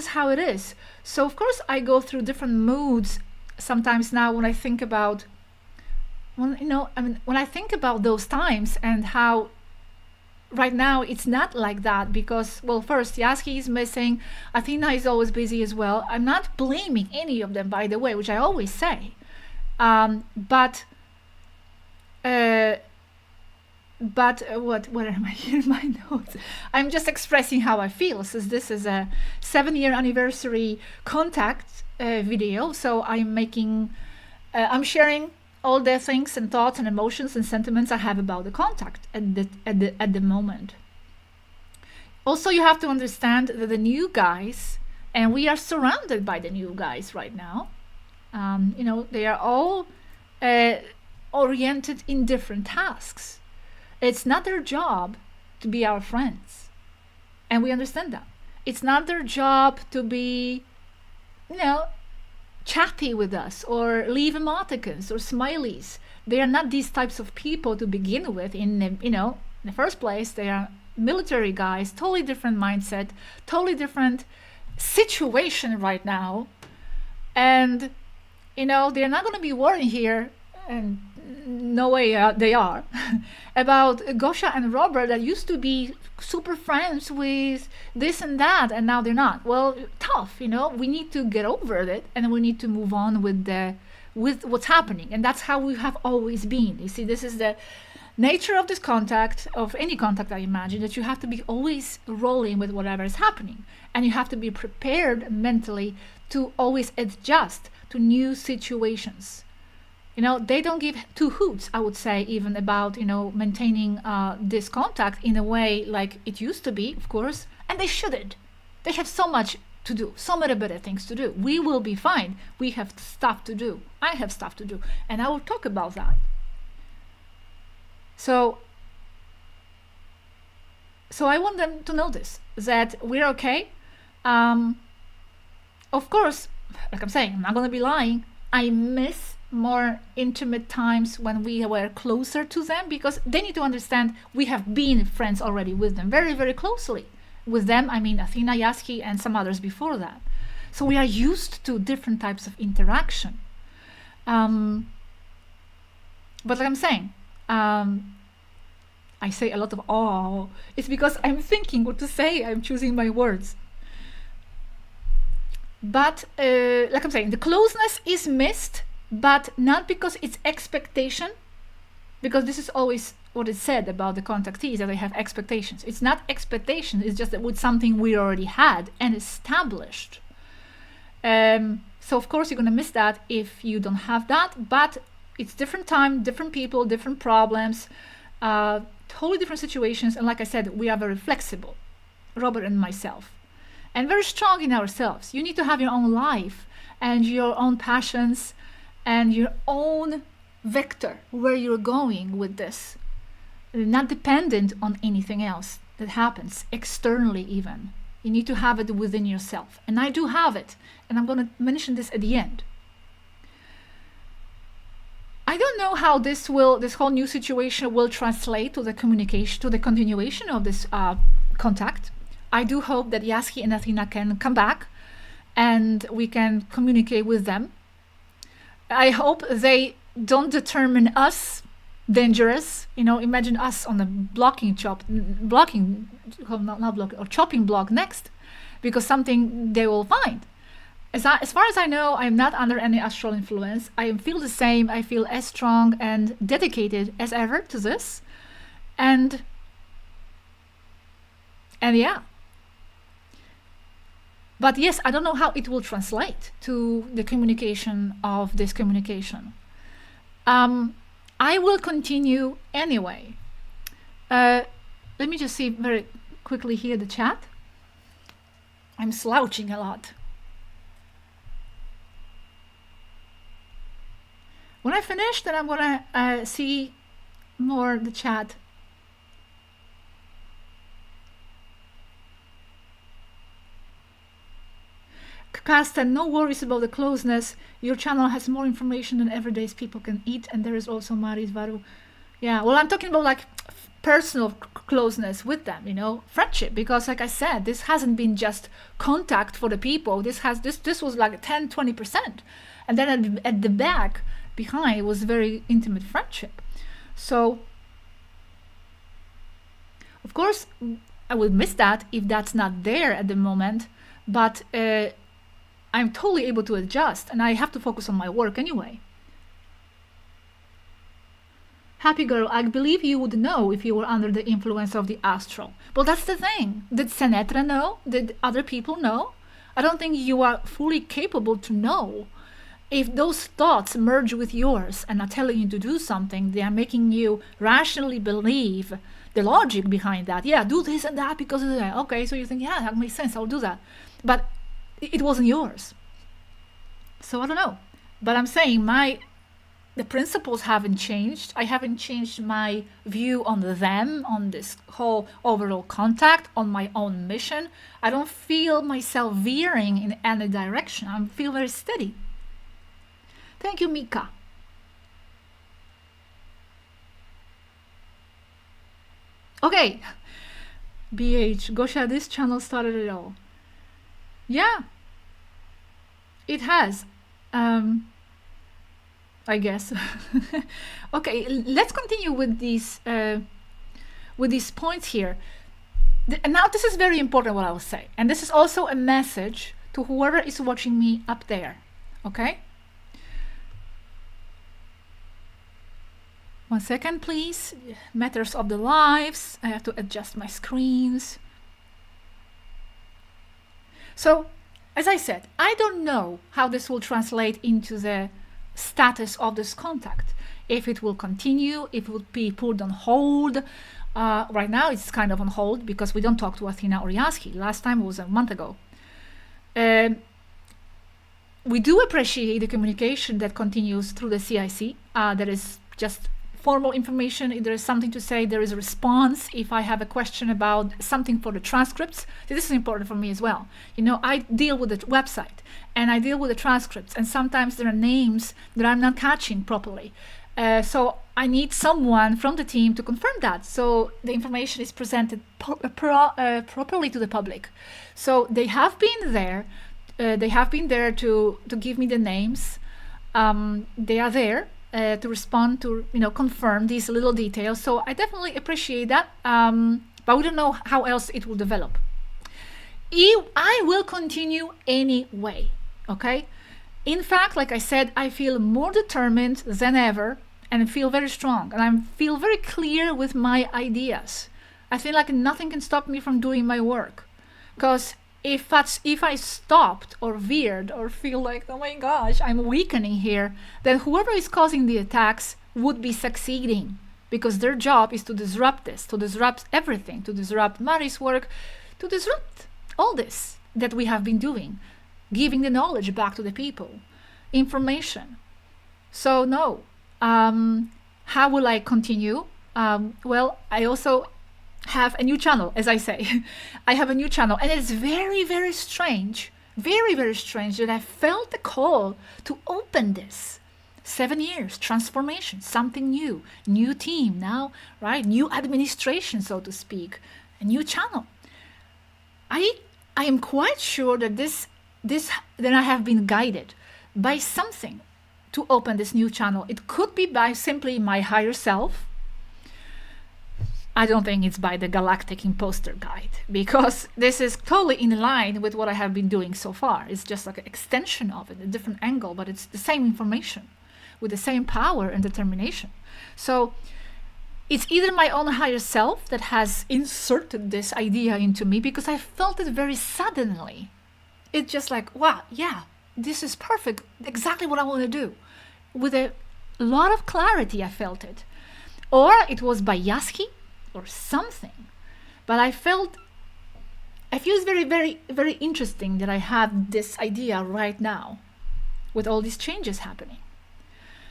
how it is. So of course I go through different moods sometimes now when I think about when I think about those times, and how right now it's not like that, because, well, first Yaski is missing, Athena is always busy as well. I'm not blaming any of them, by the way, which I always say, but what am I here in my notes? I'm just expressing how I feel, since this is a 7-year anniversary contact video. So I'm sharing all the things and thoughts and emotions and sentiments I have about the contact at the moment. Also, you have to understand that the new guys, and we are surrounded by the new guys right now, they are all oriented in different tasks. It's not their job to be our friends, and we understand that. It's not their job to be, chatty with us or leave emoticons or smileys. They are not these types of people to begin with. In the first place, they are military guys, totally different mindset, totally different situation right now, and they're not going to be worrying here, and no way they are, about Gosha and Robert that used to be super friends with this and that, and now they're not. Well, tough, we need to get over it, and we need to move on with what's happening, and that's how we have always been. You see, this is the nature of this contact, of any contact, I imagine, that you have to be always rolling with whatever is happening, and you have to be prepared mentally to always adjust to new situations. They don't give two hoots, I would say, even about, maintaining this contact in a way like it used to be, of course, and they shouldn't. They have so much to do, so many better things to do. We will be fine. We have stuff to do. I have stuff to do, and I will talk about that. So I want them to know this, that we're okay. Of course, like I'm saying, I'm not going to be lying. I miss more intimate times when we were closer to them, because they need to understand we have been friends already with them, very, very closely. With them, I mean Athena, Yaski, and some others before that. So we are used to different types of interaction. But like I'm saying, I say a lot of "oh." It's because I'm thinking what to say. I'm choosing my words. But like I'm saying, the closeness is missed, but not because it's expectation, because this is always what is said about the contactees, that they have expectations. It's not expectation, it's just that with something we already had and established. So of course you're going to miss that if you don't have that, but it's different time, different people, different problems, totally different situations, and like I said, we are very flexible, Robert and myself, and very strong in ourselves. You need to have your own life and your own passions and your own vector where you're going with this, not dependent on anything else that happens externally. Even you need to have it within yourself, and I do have it, and I'm going to mention this at the end. I don't know how this whole new situation will translate to the communication, to the continuation of this contact. I do hope that Yaski and Athena can come back and we can communicate with them. I hope they don't determine us dangerous. Imagine us on a chopping block next, because something they will find. As far as I know, I'm not under any astral influence. I feel the same. I feel as strong and dedicated as ever to this. And yeah. But yes, I don't know how it will translate to the communication of this communication. I will continue anyway. Let me just see very quickly here the chat. I'm slouching a lot. When I finish, then I'm gonna see more the chat. Casta, no worries about the closeness. Your channel has more information than everyday's people can eat, and there is also Maris Varu. Yeah, well, I'm talking about like personal closeness with them, you know, friendship, because like I said, this hasn't been just contact for the people. This was like 10-20%, and then at the back behind it was very intimate friendship. So of course I would miss that if that's not there at the moment, but I'm totally able to adjust, and I have to focus on my work anyway. Happy girl, I believe you would know if you were under the influence of the astral. Well, that's the thing. Did Senetra know? Did other people know? I don't think you are fully capable to know. If those thoughts merge with yours and are telling you to do something, they are making you rationally believe the logic behind that. Yeah, do this and that because of that. Okay, so you think, yeah, that makes sense, I'll do that. But it wasn't yours. So I don't know. But I'm saying the principles haven't changed. I haven't changed my view on them, on this whole overall contact, on my own mission. I don't feel myself veering in any direction. I feel very steady. Thank you, Mika. Okay. BH, Gosha, this channel started it all. Yeah. It has. I guess. Okay, let's continue with these points here. Now, this is very important what I will say, and this is also a message to whoever is watching me up there. Okay. 1 second, please. Matters of the lives. I have to adjust my screens. So, as I said, I don't know how this will translate into the status of this contact. If it will continue, if it will be put on hold. Right now it's kind of on hold because we don't talk to Athena or Yaski. Last time was a month ago. We do appreciate the communication that continues through the CIC. There is just formal information. If there is something to say, there is a response. If I have a question about something for the transcripts, this is important for me as well. You know, I deal with the website and I deal with the transcripts, and sometimes there are names that I'm not catching properly. So I need someone from the team to confirm that, so the information is presented properly to the public. So they have been there. They have been there to give me the names. They are there to respond to, you know, confirm these little details. So I definitely appreciate that. But we don't know how else it will develop. I will continue anyway. Okay. In fact, like I said, I feel more determined than ever, and feel very strong, and I feel very clear with my ideas. I feel like nothing can stop me from doing my work, because if I stopped or veered or feel like, oh my gosh, I'm weakening here, then whoever is causing the attacks would be succeeding, because their job is to disrupt this, to disrupt everything, to disrupt Mari's work, to disrupt all this that we have been doing, giving the knowledge back to the people, information. So no, how will I continue? Well, I also have a new channel, as I say. I have a new channel, and it's very, very strange, very, very strange that I felt the call to open this. 7 years, transformation, something new, new team now, right? New administration, so to speak, a new channel. I am quite sure that that I have been guided by something to open this new channel. It could be by simply my higher self. I don't think it's by the Galactic Imposter Guide, because this is totally in line with what I have been doing so far. It's just like an extension of it, a different angle, but it's the same information with the same power and determination. So it's either my own higher self that has inserted this idea into me, because I felt it very suddenly. It's just like, wow, yeah, this is perfect, exactly what I want to do. With a lot of clarity, I felt it. Or it was by Yaski or something, but I felt I feel it's very, very, very interesting that I have this idea right now with all these changes happening.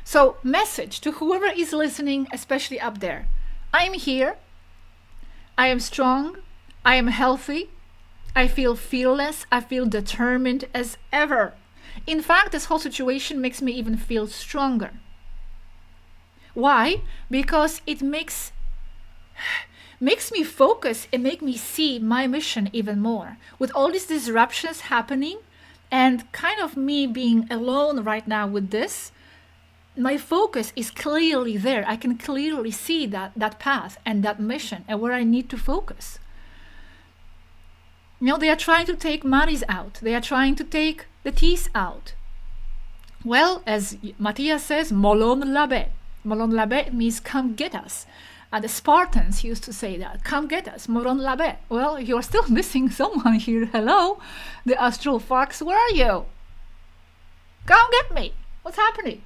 So, message to whoever is listening, especially up there. I am here. I am strong. I am healthy. I feel fearless. I feel determined as ever. In fact, this whole situation makes me even feel stronger. Why? Because it makes me focus and make me see my mission even more. With all these disruptions happening and kind of me being alone right now with this, my focus is clearly there. I can clearly see that path and that mission and where I need to focus. You know, they are trying to take Maris out. They are trying to take the Ts out. Well, as Matthias says, molon labe. Molon labe means come get us. The Spartans used to say that. Come get us, moron labe. Well, you're still missing someone here. Hello, the astral fox, where are you? Come get me. What's happening?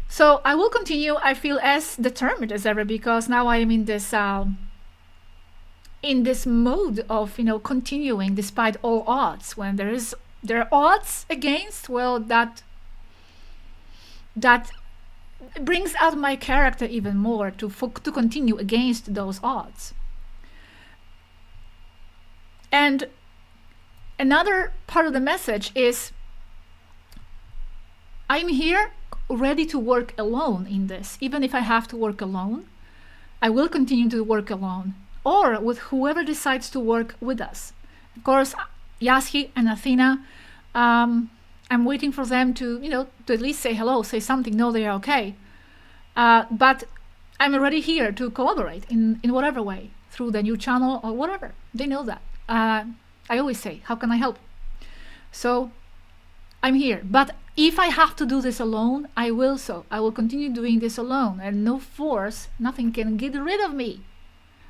So I will continue. I feel as determined as ever because now I am in this mode of, continuing despite all odds. When there are odds against, well, that brings out my character even more to continue against those odds. And another part of the message is I'm here ready to work alone in this. Even if I have to work alone, I will continue to work alone or with whoever decides to work with us. Of course, Yaski and Athena, I'm waiting for them to at least say hello, say something, know they are okay. But I'm already here to collaborate in whatever way, through the new channel or whatever. They know that. I always say, how can I help? So I'm here. But if I have to do this alone, I will so. I will continue doing this alone, and no force, nothing can get rid of me.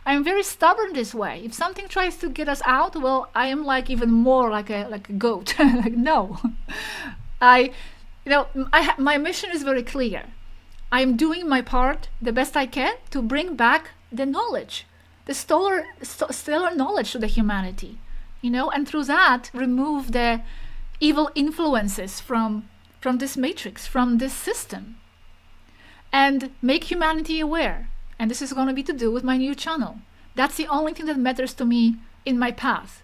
I am very stubborn this way. If something tries to get us out, well, I am like even more like a goat. Like, no. My mission is very clear. I'm doing my part the best I can to bring back the knowledge, the stellar knowledge to the humanity, and through that remove the evil influences from this matrix, from this system, and make humanity aware. And this is going to be to do with my new channel. That's the only thing that matters to me in my path.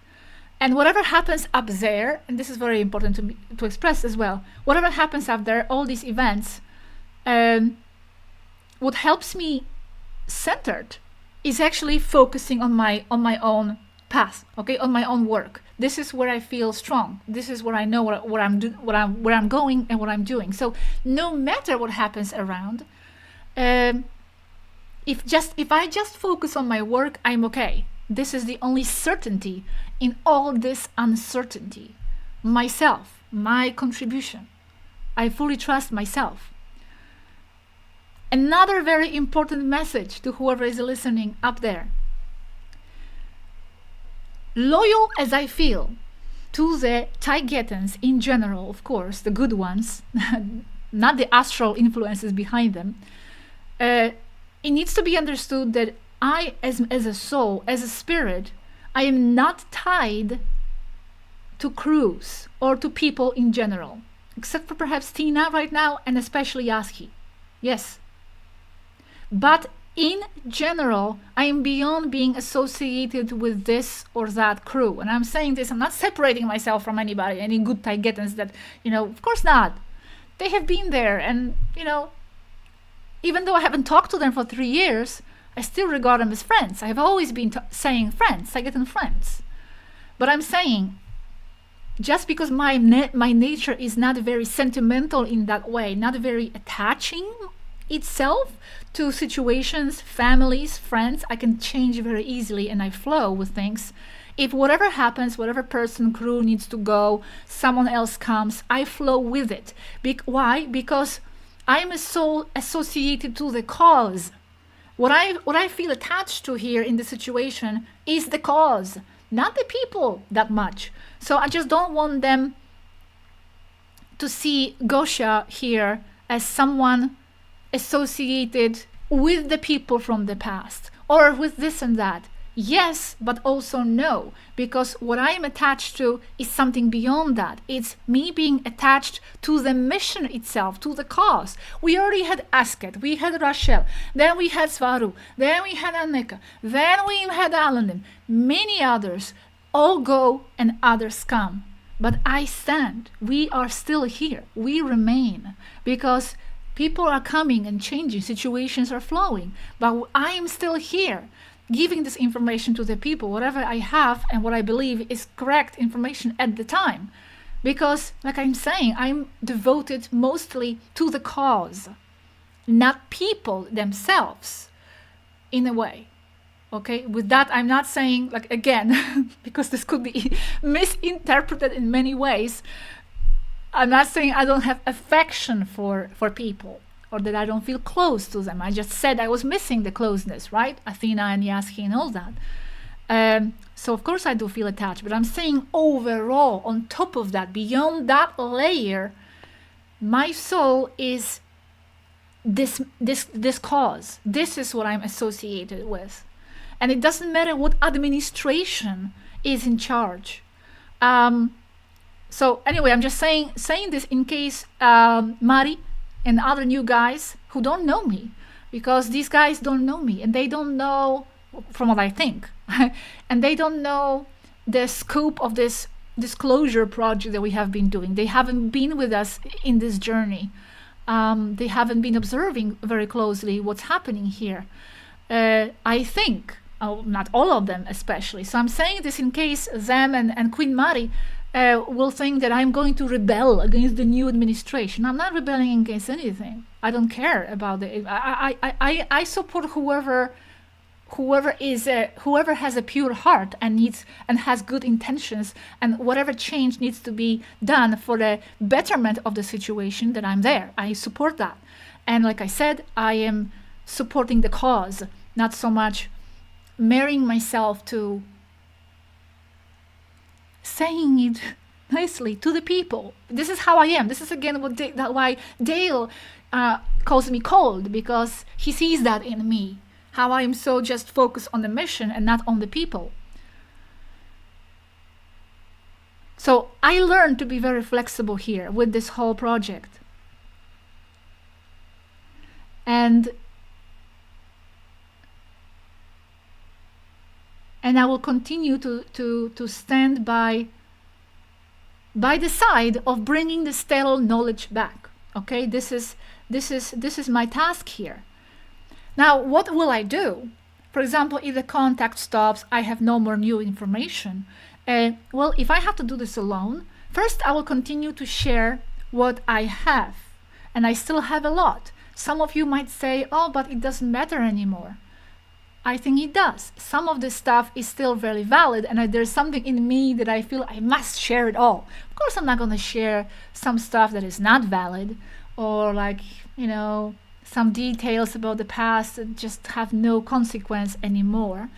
And whatever happens up there, and this is very important to express as well, whatever happens up there, all these events, what helps me centered is actually focusing on my own path, okay, on my own work. This is where I feel strong. This is where I know where I'm going and what I'm doing. So no matter what happens around, if I just focus on my work, I'm okay. This is the only certainty in all this uncertainty. Myself, my contribution. I fully trust myself. Another very important message to whoever is listening up there. Loyal as I feel to the Taygetans in general, of course, the good ones, not the astral influences behind them, it needs to be understood that I, as a soul, as a spirit, I am not tied to crews or to people in general, except for perhaps Tina right now and especially Yaski. Yes. But in general, I am beyond being associated with this or that crew. And I'm saying this, I'm not separating myself from anybody, any good Taygetans that, of course not. They have been there and, even though I haven't talked to them for 3 years, I still regard them as friends. I have always been saying friends, Taygetan friends. But I'm saying, just because my nature is not very sentimental in that way, not very attaching itself to situations, families, friends, I can change very easily and I flow with things. If whatever happens, whatever person, crew needs to go, someone else comes, I flow with it. Why? Because I'm a soul associated to the cause. What I feel attached to here in the situation is the cause, not the people that much. So I just don't want them to see Gosha here as someone associated with the people from the past or with this and that. Yes, but also no, because what I am attached to is something beyond that. It's me being attached to the mission itself, to the cause. We already had Asket, we had Rachel, then we had Swaruu, then we had Anneka, then we had Alanin, many others. All go and others come. But I stand. We are still here. We remain, because people are coming and changing. Situations are flowing. But I am still here, giving this information to the people, whatever I have and what I believe is correct information at the time. Because, like I'm saying, I'm devoted mostly to the cause, not people themselves, in a way. Okay, with that, I'm not saying, like, again, because this could be misinterpreted in many ways, I'm not saying I don't have affection for people, or that I don't feel close to them. I just said I was missing the closeness, right? Athena and Yaski and all that. So of course I do feel attached, but I'm saying overall, on top of that, beyond that layer, my soul is this cause. This is what I'm associated with. And it doesn't matter what administration is in charge. So anyway, I'm just saying this in case Mari and other new guys who don't know me, because these guys don't know me and they don't know, from what I think, and they don't know the scope of this disclosure project that we have been doing. They haven't been with us in this journey. They haven't been observing very closely what's happening here. I think, not all of them especially. So I'm saying this in case them and Queen Mari will think that I'm going to rebel against the new administration. I'm not rebelling against anything. I don't care about it. I support whoever has a pure heart and has good intentions, and whatever change needs to be done for the betterment of the situation, that I'm there. I support that. And like I said, I am supporting the cause, not so much marrying myself to saying it nicely to the people. This is how I am. This is again why Dale calls me cold, because he sees that in me, how I am so just focused on the mission and not on the people. So I learned to be very flexible here with this whole project. And I will continue to stand by the side of bringing the stellar knowledge back. Okay, this is my task here. Now, what will I do? For example, if the contact stops, I have no more new information. Well, if I have to do this alone, first I will continue to share what I have, and I still have a lot. Some of you might say, oh, but it doesn't matter anymore. I think it does. Some of this stuff is still very valid, and there's something in me that I feel I must share it all. Of course, I'm not going to share some stuff that is not valid, or like, some details about the past that just have no consequence anymore.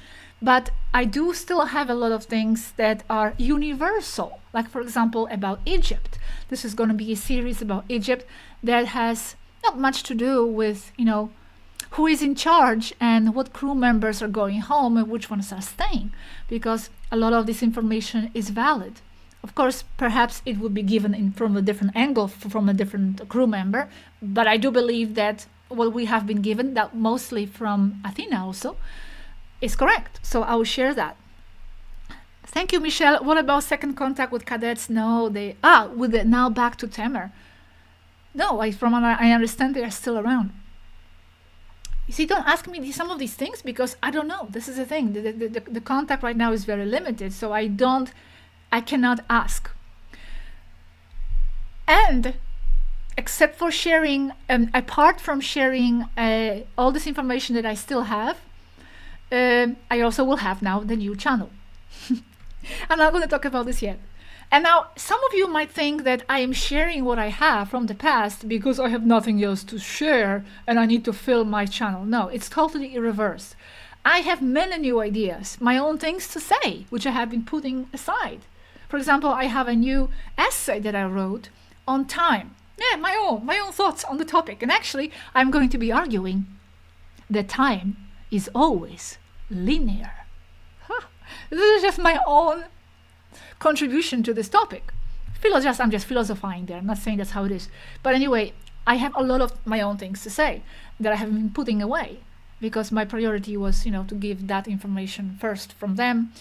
But I do still have a lot of things that are universal, like, for example, about Egypt. This is going to be a series about Egypt that has not much to do with, who is in charge and what crew members are going home and which ones are staying, because a lot of this information is valid. Of course, perhaps it would be given from a different angle from a different crew member, but I do believe that what we have been given, that mostly from Athena also, is correct. So I will share that. Thank you, Michelle. What about second contact with cadets? No, now back to Temer. No, from what I understand, they are still around. You see, don't ask me some of these things because I don't know. This is the thing. The contact right now is very limited, so I cannot ask. And except for sharing, apart from sharing all this information that I still have, I also will have now the new channel. I'm not going to talk about this yet. And now some of you might think that I am sharing what I have from the past because I have nothing else to share and I need to fill my channel. No, it's totally in reverse. I have many new ideas, my own things to say, which I have been putting aside. For example, I have a new essay that I wrote on time. Yeah, my own thoughts on the topic. And actually, I'm going to be arguing that time is always linear. Huh. This is just my own contribution to this topic. I'm just philosophizing there. I'm not saying that's how it is. But anyway, I have a lot of my own things to say that I have been putting away because my priority was, to give that information first from them.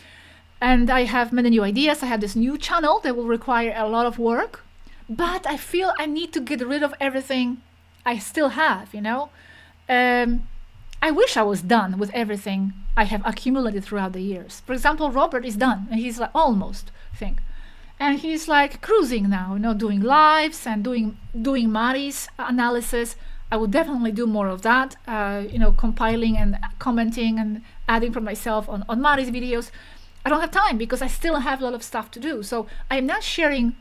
And I have many new ideas. I have this new channel that will require a lot of work, but I feel I need to get rid of everything I still have, I wish I was done with everything I have accumulated throughout the years. For example, Robert is done, and he's like almost, I think. And he's like cruising now, doing lives and doing Mari's analysis. I would definitely do more of that, compiling and commenting and adding from myself on Mari's videos. I don't have time because I still have a lot of stuff to do. So I'm not sharing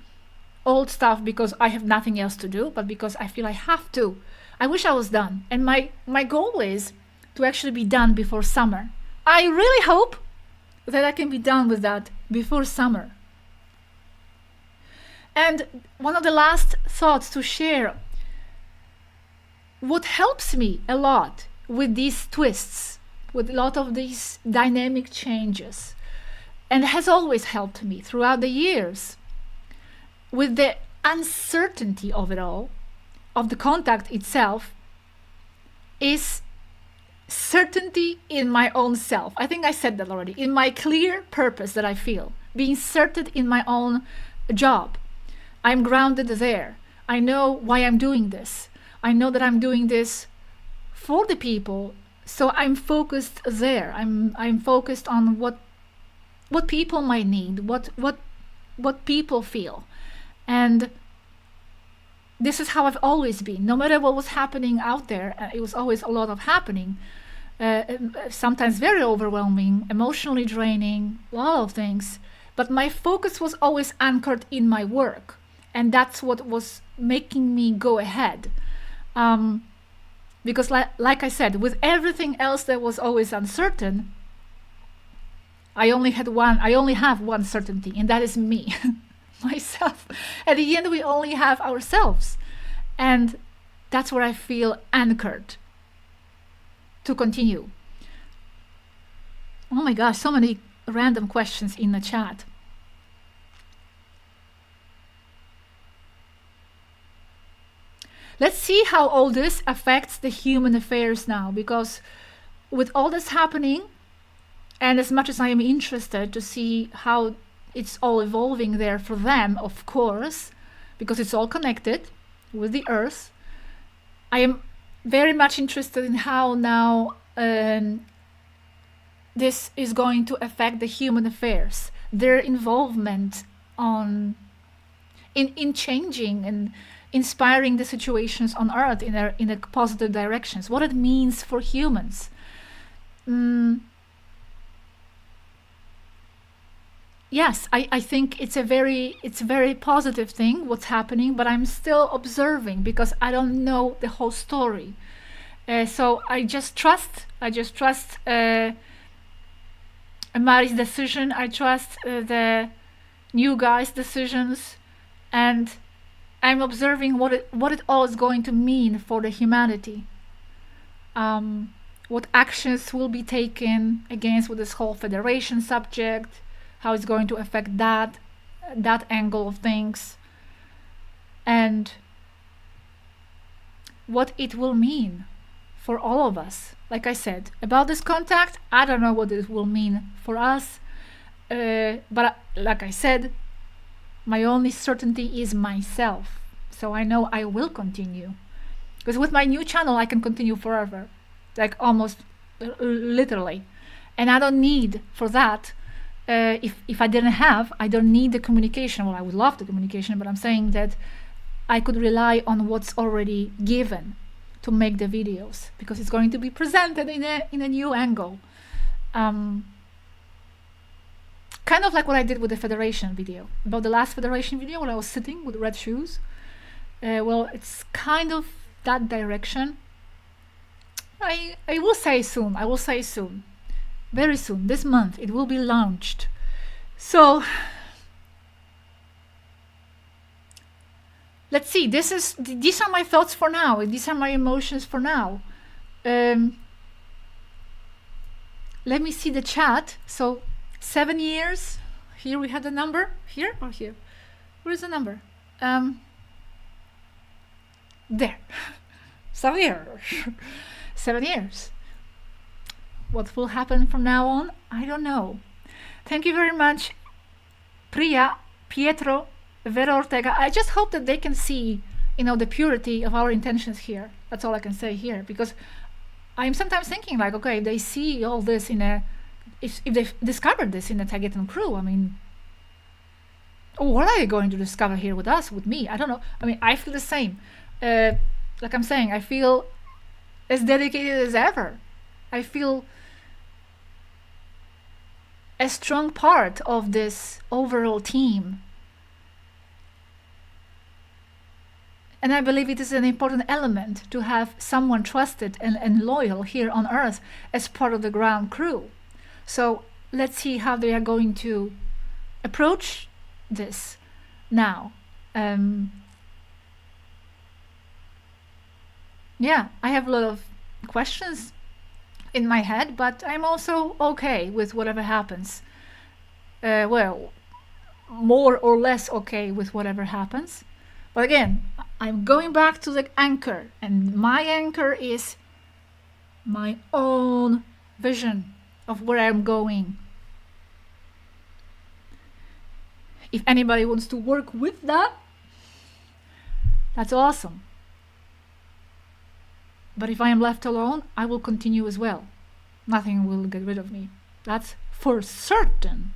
old stuff because I have nothing else to do, but because I feel I have to. I wish I was done. And my goal is to actually be done before summer. I really hope that I can be done with that before summer. And one of the last thoughts to share, what helps me a lot with these twists, with a lot of these dynamic changes, and has always helped me throughout the years, with the uncertainty of it all, of the contact itself, is certainty in my own self. I think I said that already. In my clear purpose that I feel, being certain in my own job. I'm grounded there. I know why I'm doing this. I know that I'm doing this for the people, so I'm focused there. I'm focused on what people might need, what people feel. And this is how I've always been. No matter what was happening out there, it was always a lot of happening. Sometimes very overwhelming, emotionally draining, a lot of things. But my focus was always anchored in my work. And that's what was making me go ahead. Because like I said, with everything else that was always uncertain, I only have one certainty, and that is me, myself. At the end, we only have ourselves. And that's where I feel anchored to continue. Oh my gosh, so many random questions in the chat. Let's see how all this affects the human affairs now, because with all this happening, and as much as I am interested to see how it's all evolving there for them, of course, because it's all connected with the Earth, I am very much interested in how now this is going to affect the human affairs, their involvement in changing and inspiring the situations on Earth in a positive directions, what it means for humans. Yes, I think it's a very positive thing what's happening, but I'm still observing because I don't know the whole story. So I just trust Mari's decision. I trust the new guy's decisions, and I'm observing what it all is going to mean for the humanity. What actions will be taken against with this whole federation subject, how it's going to affect that angle of things, and what it will mean for all of us. Like I said, about this contact, I don't know what it will mean for us, but like I said, my only certainty is myself. So I know I will continue. Because with my new channel, I can continue forever. Like almost literally. And I don't need for that, if I don't need the communication. Well, I would love the communication, but I'm saying that I could rely on what's already given to make the videos. Because it's going to be presented in a new angle. Kind of like what I did with the Federation video. About the last Federation video when I was sitting with red shoes. Well, it's kind of that direction. I will say soon. Very soon. This month it will be launched. So let's see. These are my thoughts for now. These are my emotions for now. Let me see the chat. So 7 years. Here we have the number. Here or here? Where is the number? There. 7 years. 7 years. What will happen from now on? I don't know. Thank you very much, Priya, Pietro, Vera Ortega. I just hope that they can see, the purity of our intentions here. That's all I can say here, because I'm sometimes thinking like, okay, they see all this if they've discovered this in a Taygetan crew, what are they going to discover here with us, with me? I don't know. I feel the same. Like I'm saying, I feel as dedicated as ever. I feel a strong part of this overall team. And I believe it is an important element to have someone trusted and loyal here on Earth as part of the ground crew. So let's see how they are going to approach this now. Yeah, I have a lot of questions in my head, but I'm also okay with whatever happens. Well, more or less okay with whatever happens. But again, I'm going back to the anchor, and my anchor is my own vision of where I'm going. If anybody wants to work with that, that's awesome. But if I am left alone, I will continue as well. Nothing will get rid of me. That's for certain.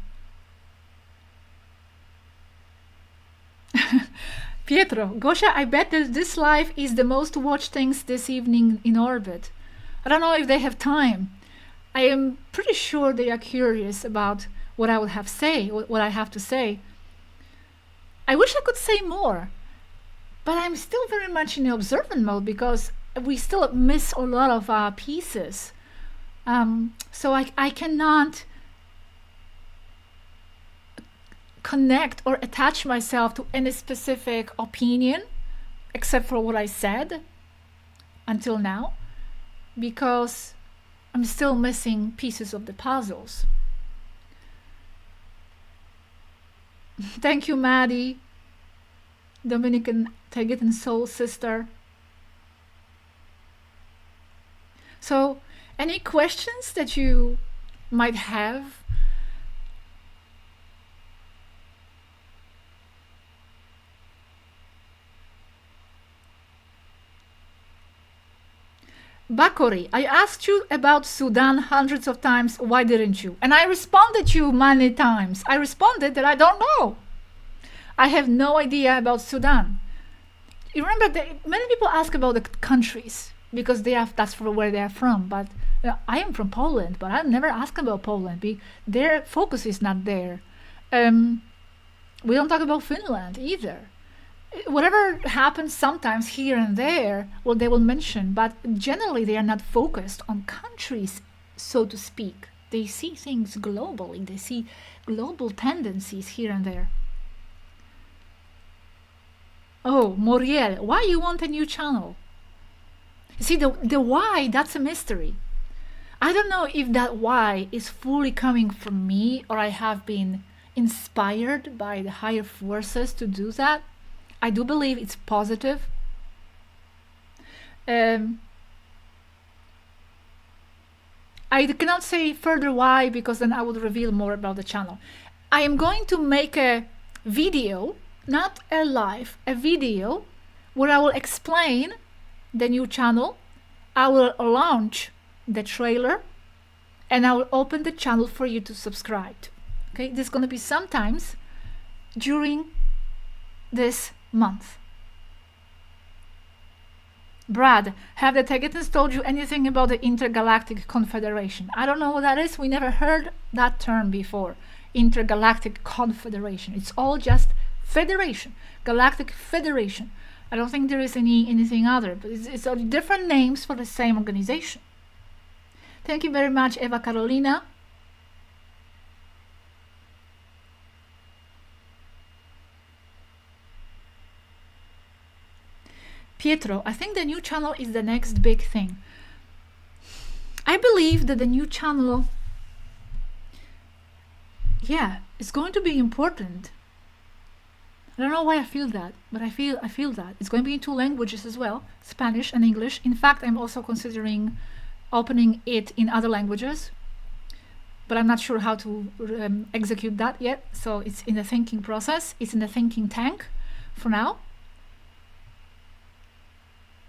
Pietro, Gosha, I bet that this live is the most watched things this evening in orbit. I don't know if they have time. I am pretty sure they are curious about what I would have what I have to say. I wish I could say more, but I'm still very much in observant mode because we still miss a lot of our pieces. So I cannot connect or attach myself to any specific opinion except for what I said until now, because I'm still missing pieces of the puzzles. Thank you, Maddie, Dominican Taygetan soul sister. So, any questions that you might have? Bakori, I asked you about Sudan hundreds of times. Why didn't you? And I responded to you many times. I responded that I don't know. I have no idea about Sudan. You remember that many people ask about the countries because that's where they are from. But I am from Poland, but I've never asked about Poland. Their focus is not there. We don't talk about Finland either. Whatever happens sometimes here and there, well, they will mention, but generally they are not focused on countries, so to speak. They see things globally. They see global tendencies here and there. Oh, Moriel, why you want a new channel? See, the why, that's a mystery. I don't know if that why is fully coming from me or I have been inspired by the higher forces to do that. I do believe it's positive. I cannot say further why because then I would reveal more about the channel. I am going to make a video, not a live, a video where I will explain the new channel. I will launch the trailer and I will open the channel for you to subscribe to. Okay, this is going to be sometimes during this month. Brad, have the Taygetans told you anything about the Intergalactic Confederation? I don't know what that is. We never heard that term before. Intergalactic Confederation. It's all just Federation. Galactic Federation. I don't think there is anything other, but it's different names for the same organization. Thank you very much, Eva Carolina. Pietro, I think the new channel is the next big thing. I believe that the new channel yeah, it's going to be important. I don't know why I feel that, but I feel that it's going to be in two languages as well, Spanish and English. In fact, I'm also considering opening it in other languages, but I'm not sure how to execute that yet. So it's in the thinking process. It's in the thinking tank for now,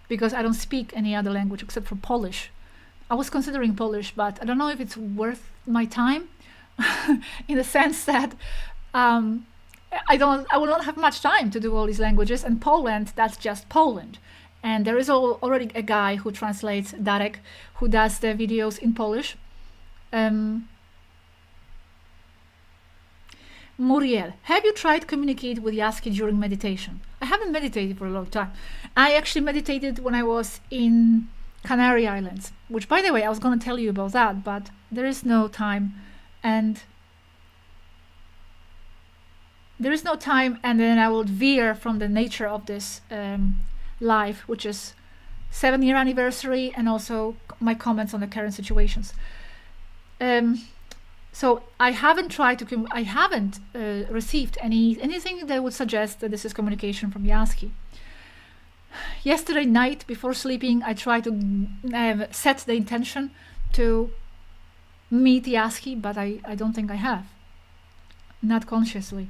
because I don't speak any other language except for Polish. I was considering Polish, but I don't know if it's worth my time in the sense that I will not have much time to do all these languages, and Poland, that's just Poland. And there is already a guy who translates, Darek, who does the videos in Polish. Muriel, have you tried communicate with Yaski during meditation? I haven't meditated for a long time. I actually meditated when I was in Canary Islands, which, by the way, I was going to tell you about that, but there is no time, and then I would veer from the nature of this live, which is 7-year anniversary, and also my comments on the current situations. So I haven't tried to. I haven't received anything that would suggest that this is communication from Yaski. Yesterday night, before sleeping, I tried to set the intention to meet Yaski, but I don't think I have. Not consciously.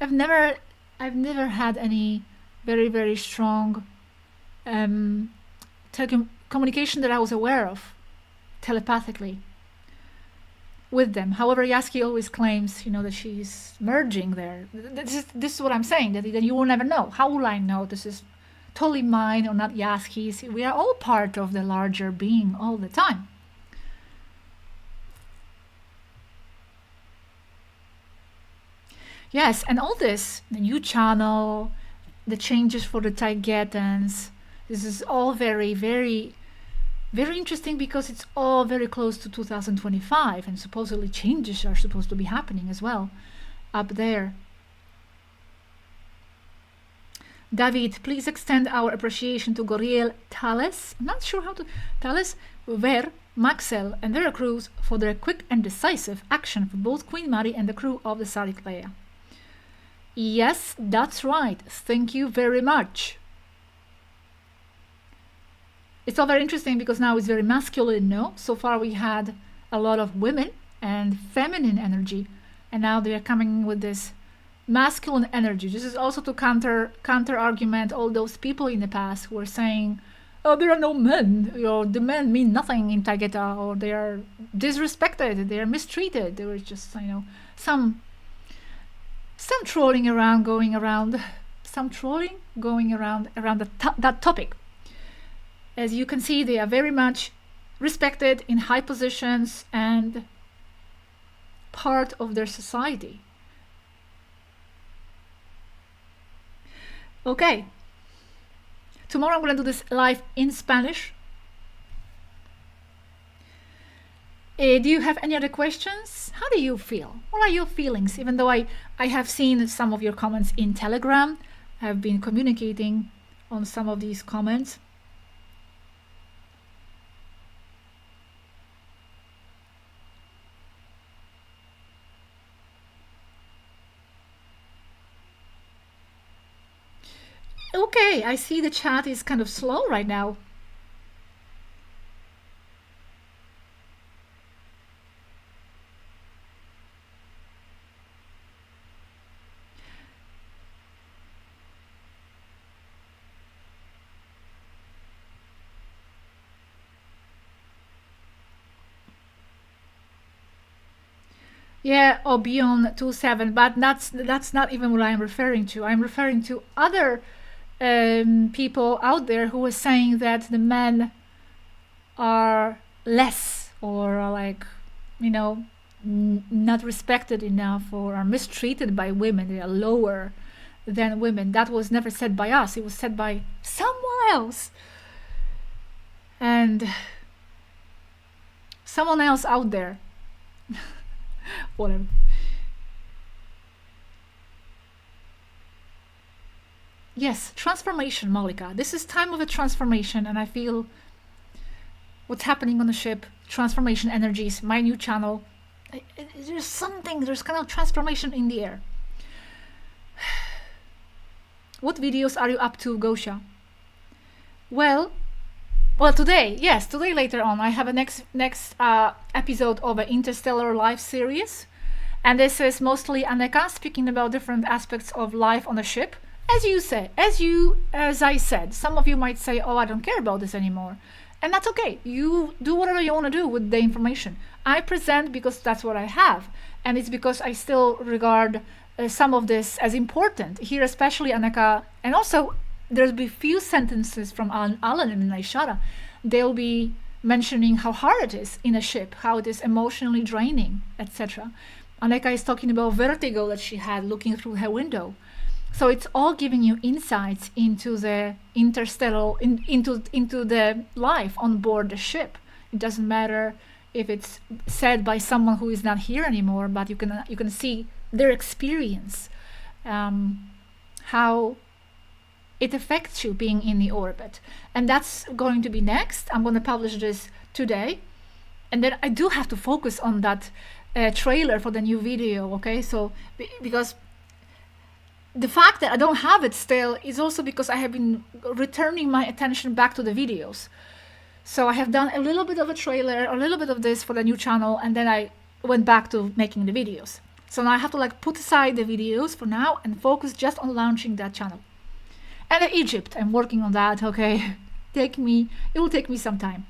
I've never had any very, very strong communication that I was aware of telepathically with them. However, Yaski always claims, that she's merging there. This is what I'm saying, that you will never know. How will I know this is totally mine or not Yaski's? We are all part of the larger being all the time. Yes, and all this, the new channel, the changes for the Taygetans, this is all very, very, very interesting, because it's all very close to 2025, and supposedly changes are supposed to be happening as well up there. David, please extend our appreciation to Goriel, Thales, I'm not sure how to, Thales, Ver, Maxel, and their crews for their quick and decisive action for both Queen Mary and the crew of the Sarikleia. Yes, that's right. Thank you very much. It's all very interesting because now it's very masculine, no? So far we had a lot of women and feminine energy, and now they are coming with this masculine energy. This is also to counter argument all those people in the past who were saying, oh, there are no men, the men mean nothing in Taygeta, or they are disrespected, they are mistreated. There was just, some trolling going around that topic. As you can see, they are very much respected in high positions and part of their society. Okay. Tomorrow I'm going to do this live in Spanish. Do you have any other questions? How do you feel? What are your feelings? Even though I have seen some of your comments in Telegram, I have been communicating on some of these comments. Okay, I see the chat is kind of slow right now. Yeah, or beyond 27, but that's not even what I'm referring to. I'm referring to other people out there who are saying that the men are less, or are like, not respected enough, or are mistreated by women. They are lower than women. That was never said by us. It was said by someone else. And someone else out there. Whatever. Yes, transformation, Malika. This is time of a transformation, and I feel what's happening on the ship, transformation energies, my new channel, There's something, there's kind of transformation in the air. What videos are you up to, Gosha? Well, today, yes, today later on, I have a next episode of an Interstellar Life series. And this is mostly Aneka speaking about different aspects of life on a ship. As I said, some of you might say, oh, I don't care about this anymore. And that's okay. You do whatever you want to do with the information. I present because that's what I have. And it's because I still regard some of this as important. Here, especially Aneka, and also there'll be few sentences from Alan and Naishara. They'll be mentioning how hard it is in a ship, how it is emotionally draining, etc. Aneka is talking about vertigo that she had looking through her window. So it's all giving you insights into the interstellar, into the life on board the ship. It doesn't matter if it's said by someone who is not here anymore, but you can see their experience, how it affects you being in the orbit. And that's going to be next. I'm going to publish this today. And then I do have to focus on that trailer for the new video, okay? So, because the fact that I don't have it still is also because I have been returning my attention back to the videos. So I have done a little bit of a trailer, a little bit of this for the new channel, and then I went back to making the videos. So now I have to put aside the videos for now and focus just on launching that channel. And Egypt, I'm working on that, okay? It will take me some time.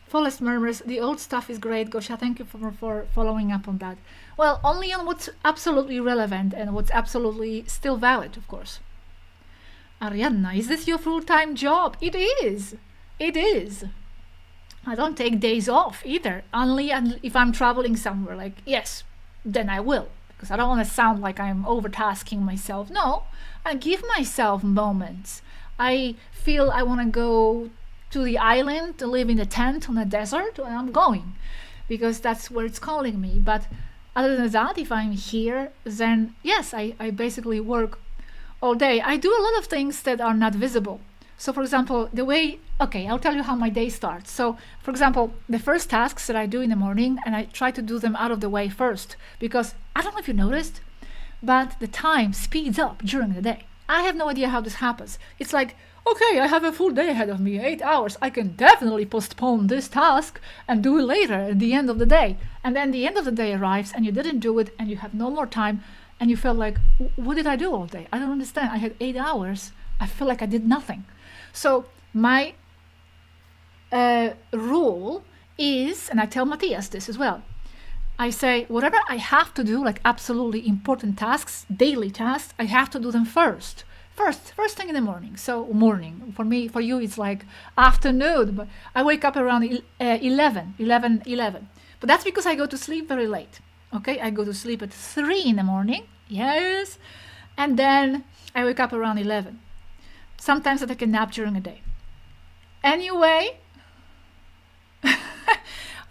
Fullest murmurs, the old stuff is great. Gosha, thank you for following up on that. Well, only on what's absolutely relevant and what's absolutely still valid, of course. Arianna, is this your full-time job? It is. It is. I don't take days off either. Only if I'm traveling somewhere, yes, then I will. Because I don't want to sound like I'm overtasking myself. No, I give myself moments. I feel I want to go to the island to live in a tent on a desert, and I'm going. Because that's where it's calling me. But other than that, if I'm here, then yes, I basically work all day. I do a lot of things that are not visible. So for example, I'll tell you how my day starts. So for example, the first tasks that I do in the morning, and I try to do them out of the way first, because I don't know if you noticed, but the time speeds up during the day. I have no idea how this happens. It's like, okay, I have a full day ahead of me, 8 hours. I can definitely postpone this task and do it later at the end of the day. And then the end of the day arrives and you didn't do it and you have no more time. And you feel like, what did I do all day? I don't understand. I had 8 hours. I feel like I did nothing. So my rule is, and I tell Matthias this as well, I say, whatever I have to do, absolutely important tasks, daily tasks, I have to do them first. First thing in the morning. So morning, for me, for you, it's afternoon. But I wake up around 11. But that's because I go to sleep very late. Okay, I go to sleep at 3 in the morning. Yes. And then I wake up around 11. Sometimes I take a nap during the day. Anyway.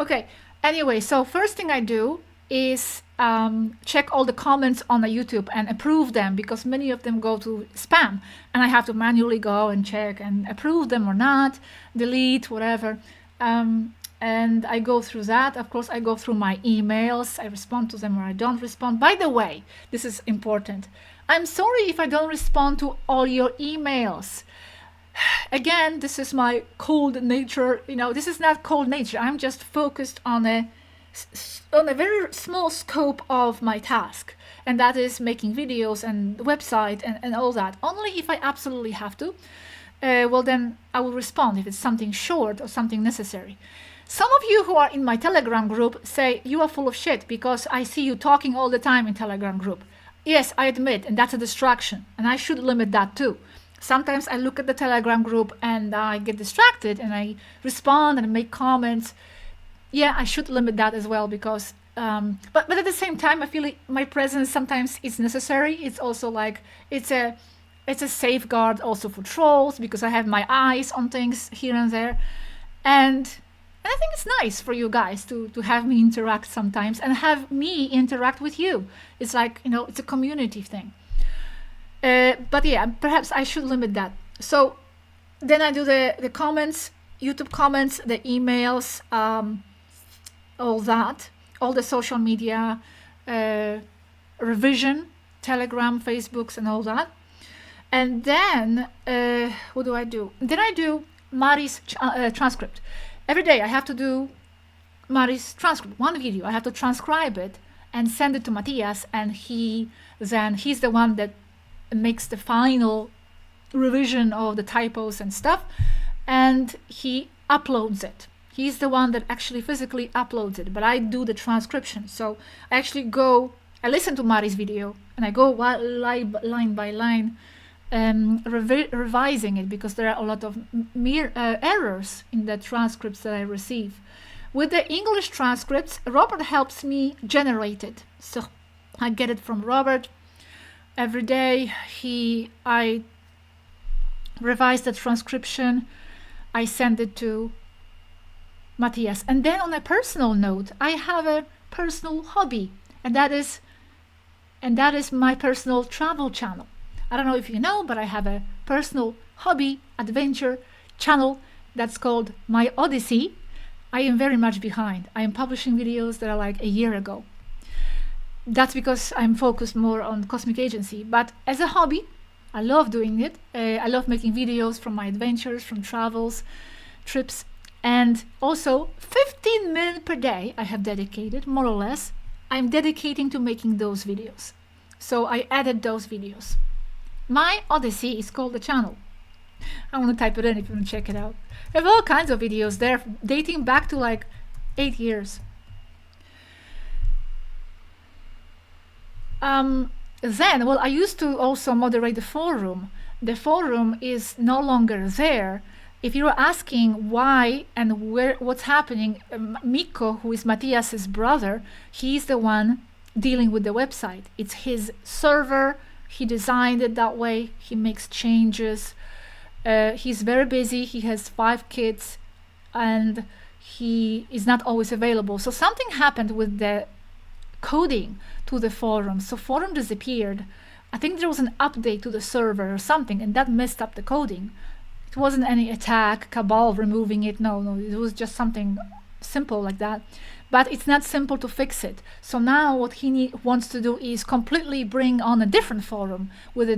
Okay. Anyway, so first thing I do is check all the comments on the YouTube and approve them, because many of them go to spam and I have to manually go and check and approve them or not, delete, whatever. And I go through that. Of course, I go through my emails. I respond to them or I don't respond. By the way, this is important. I'm sorry if I don't respond to all your emails. Again, this is my cold nature. This is not cold nature. I'm just focused on a very small scope of my task. And that is making videos and website and all that. Only if I absolutely have to, well, then I will respond if it's something short or something necessary. Some of you who are in my Telegram group say you are full of shit because I see you talking all the time in Telegram group. Yes, I admit, and that's a distraction, and I should limit that too. Sometimes I look at the Telegram group and I get distracted and I respond and make comments. Yeah, I should limit that as well because, but at the same time, I feel like my presence sometimes is necessary. It's also it's a safeguard also for trolls because I have my eyes on things here and there. And And I think it's nice for you guys to have me interact sometimes and have me interact with you. It's like, it's a community thing. But yeah, perhaps I should limit that. So then I do the comments, YouTube comments, the emails, all that, all the social media, revision, Telegram, Facebooks, and all that. And then, what do I do? Then I do Mari's transcript. Every day I have to do Mari's transcript, one video. I have to transcribe it and send it to Matthias, and he's the one that makes the final revision of the typos and stuff, and he uploads it. He's the one that actually physically uploads it, but I do the transcription. So I actually I listen to Mari's video, and I go line by line, revising it, because there are a lot of errors in the transcripts that I receive. With the English transcripts, Robert helps me generate it. So I get it from Robert. Every day I revise the transcription, I send it to Matthias. And then on a personal note, I have a personal hobby, and that is my personal travel channel. I don't know if you know, but I have a personal hobby adventure channel that's called My Odyssey. I am very much behind. I am publishing videos that are like a year ago. That's because I'm focused more on Cosmic Agency. But as a hobby, I love doing it. I love making videos from my adventures, from travels, trips. And also 15 minutes per day I have dedicated, more or less, I'm dedicating to making those videos. So I added those videos. My Odyssey is called the channel. I want to type it in if you want to check it out. I have all kinds of videos there dating back to like 8 years. Then, well, I used to also moderate the forum. The forum is no longer there. If you're asking why and what's happening, Mikko, who is Matthias's brother, he's the one dealing with the website. It's his server. He designed it that way. He makes changes. He's very busy. He has 5 kids, and he is not always available. So something happened with the coding to the forum. So forum disappeared. I think there was an update to the server or something, and that messed up the coding. It wasn't any attack, Cabal removing it. No, it was just something simple like that. But it's not simple to fix it. So now what he wants to do is completely bring on a different forum with a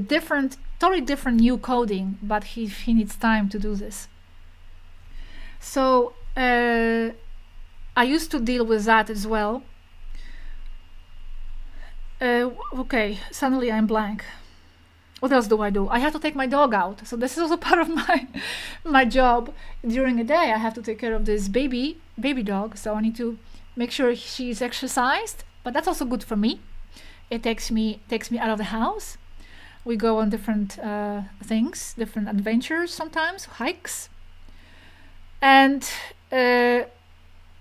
totally different new coding, but he needs time to do this. So I used to deal with that as well. Okay, suddenly I'm blank. What else do? I have to take my dog out. So this is also part of my job. During a day I have to take care of this baby dog. So I need to make sure she's exercised. But that's also good for me. It takes me out of the house. We go on different things, different adventures sometimes, hikes. And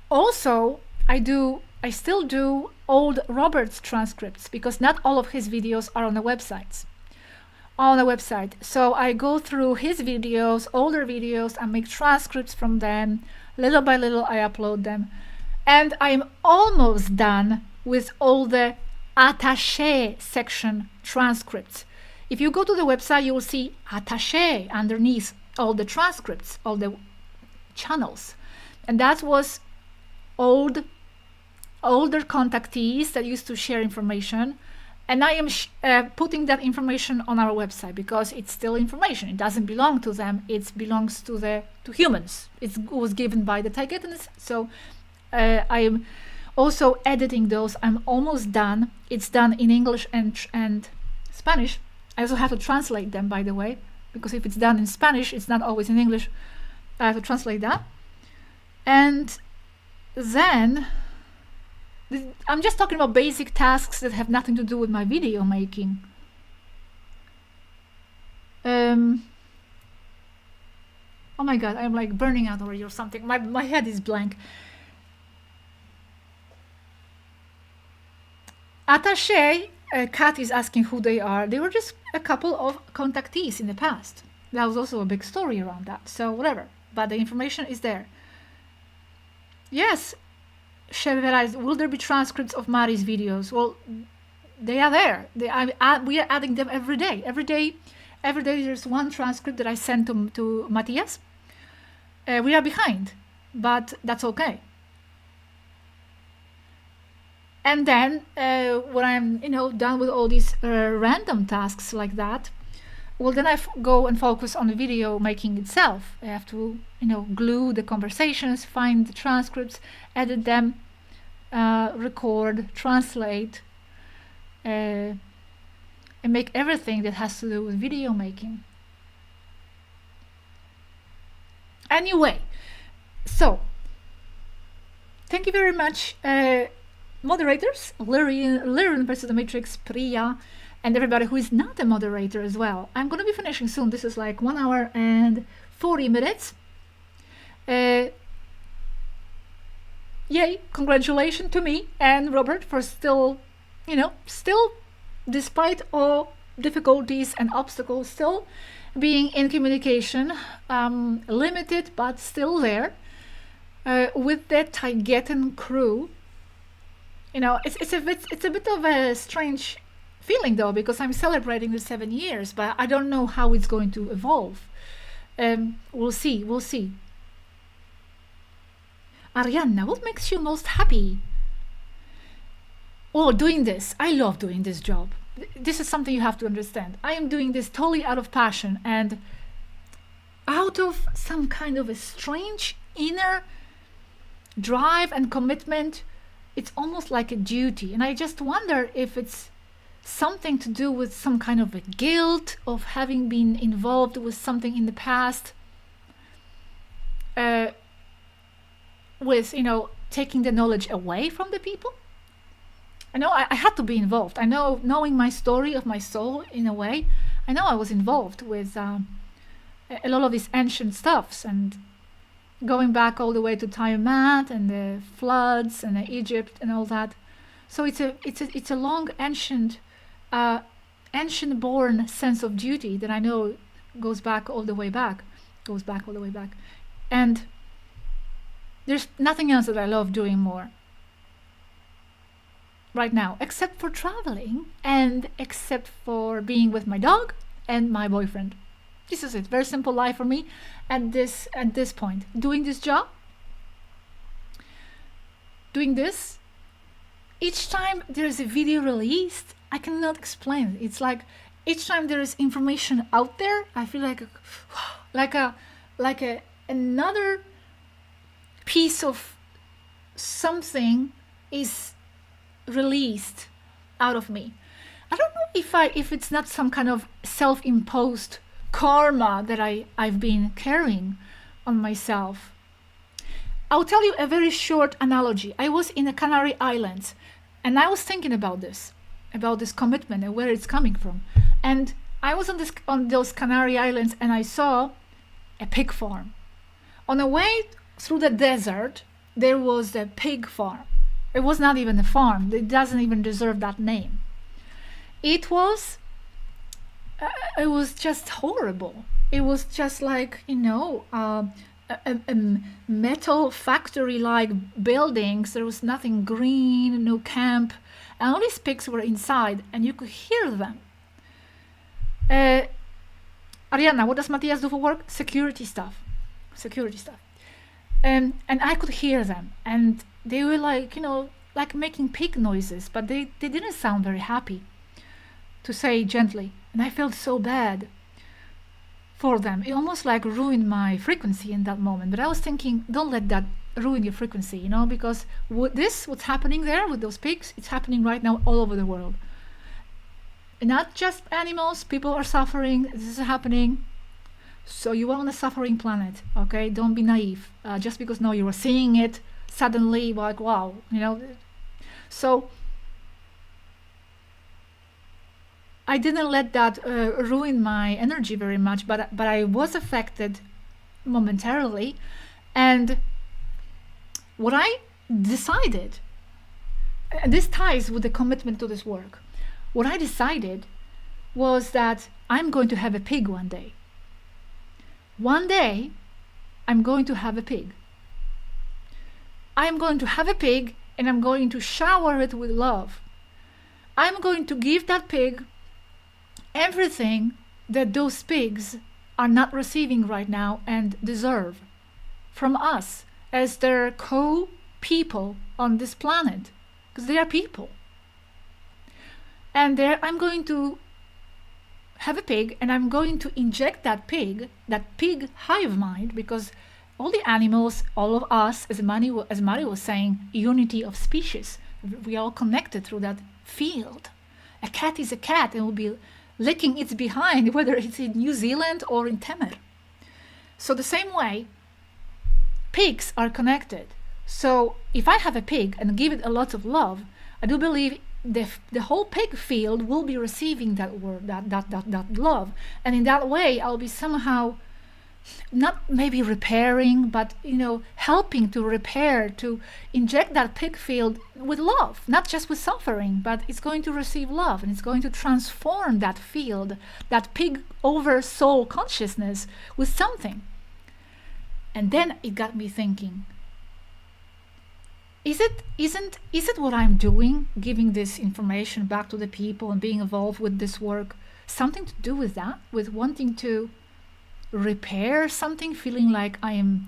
also I still do old Robert's transcripts, because not all of his videos are on the website. So I go through his videos, older videos, and make transcripts from them. Little by little I upload them. And I'm almost done with all the attaché section transcripts. If you go to the website, you will see attaché underneath all the transcripts, all the channels. And that was older contactees that used to share information. And I am putting that information on our website, because it's still information. It doesn't belong to them. It belongs to humans. It was given by the Taygetans. So I am also editing those. I'm almost done. It's done in English and Spanish. I also have to translate them, by the way, because if it's done in Spanish, it's not always in English. I have to translate that. And then I'm just talking about basic tasks that have nothing to do with my video making. Oh my god, I'm like burning out already or something. My head is blank. Attaché, Kat is asking who they are. They were just a couple of contactees in the past. That was also a big story around that. So whatever. But the information is there. Yes, Chevalier, will there be transcripts of Mari's videos? Well, they are there. We are adding them every day. Every day there's one transcript that I send to Matthias. We are behind, but that's okay. And then when I'm, done with all these random tasks like that, well, then I go and focus on the video making itself. I have to, glue the conversations, find the transcripts, edit them, record, translate, and make everything that has to do with video making. Anyway, so thank you very much, moderators, Lyrian versus the Matrix, Priya, and everybody who is not a moderator as well. I'm going to be finishing soon. This is like 1 hour and 40 minutes. Yay, congratulations to me and Robert for still, despite all difficulties and obstacles, still being in communication, limited but still there, with the Taygetan crew. It's a bit of a strange feeling though, because I'm celebrating the 7 years, but I don't know how it's going to evolve. We'll see. Arianna, what makes you most happy? Oh, doing this. I love doing this job. This is something you have to understand. I am doing this totally out of passion and out of some kind of a strange inner drive and commitment. It's almost like a duty. And I just wonder if it's something to do with some kind of a guilt of having been involved with something in the past, with, taking the knowledge away from the people. I know I had to be involved. I know, knowing my story of my soul in a way, I know I was involved with a lot of these ancient stuffs, and going back all the way to Tiamat and the floods and Egypt and all that. So it's a long ancient born sense of duty that I know goes back all the way back. And there's nothing else that I love doing more right now, except for traveling and except for being with my dog and my boyfriend. This is it. Very simple life for me at this point. Doing this job, doing this. Each time there is a video released, I cannot explain it. It's like each time there is information out there, I feel like another piece of something is released out of me. I don't know if it's not some kind of self-imposed karma that I've been carrying on myself. I'll tell you a very short analogy. I was in the Canary Islands and I was thinking about this commitment and where it's coming from. And I was on those Canary Islands and I saw a pig farm. On the way through the desert, there was a pig farm. It was not even a farm. It doesn't even deserve that name. It was just horrible. It was just like, a metal factory-like buildings. There was nothing green, no camp. And all these pigs were inside, and you could hear them. Arianna, what does Matthias do for work? Security stuff. And I could hear them, and they were like, like making pig noises, but they didn't sound very happy, to say gently. And I felt so bad for them. It almost like ruined my frequency in that moment. But I was thinking, don't let that ruin your frequency, because what's happening there with those pigs, it's happening right now all over the world. And not just animals, people are suffering. This is happening. So you are on a suffering planet, okay? Don't be naive. Just because now you are seeing it suddenly, like, wow, So I didn't let that ruin my energy very much, but I was affected momentarily. And what I decided, and this ties with the commitment to this work, what I decided was that I'm going to have a pig one day. One day, I'm going to have a pig. I'm going to have a pig and I'm going to shower it with love. I'm going to give that pig everything that those pigs are not receiving right now and deserve from us as their co-people on this planet, because they are people. And there I'm going to have a pig and I'm going to inject that pig hive mind, because all the animals, all of us, as Mari was saying, unity of species, we are all connected through that field. A cat is a cat and will be licking its behind, whether it's in New Zealand or in Temer. So the same way, pigs are connected. So if I have a pig and give it a lot of love, I do believe the whole pig field will be receiving that word, that love. And in that way, I'll be somehow not maybe repairing, but helping to repair, to inject that pig field with love, not just with suffering, but it's going to receive love and it's going to transform that field, that pig over soul consciousness with something. And then it got me thinking, is it what I'm doing, giving this information back to the people and being involved with this work, something to do with that, with wanting to repair something, feeling like I am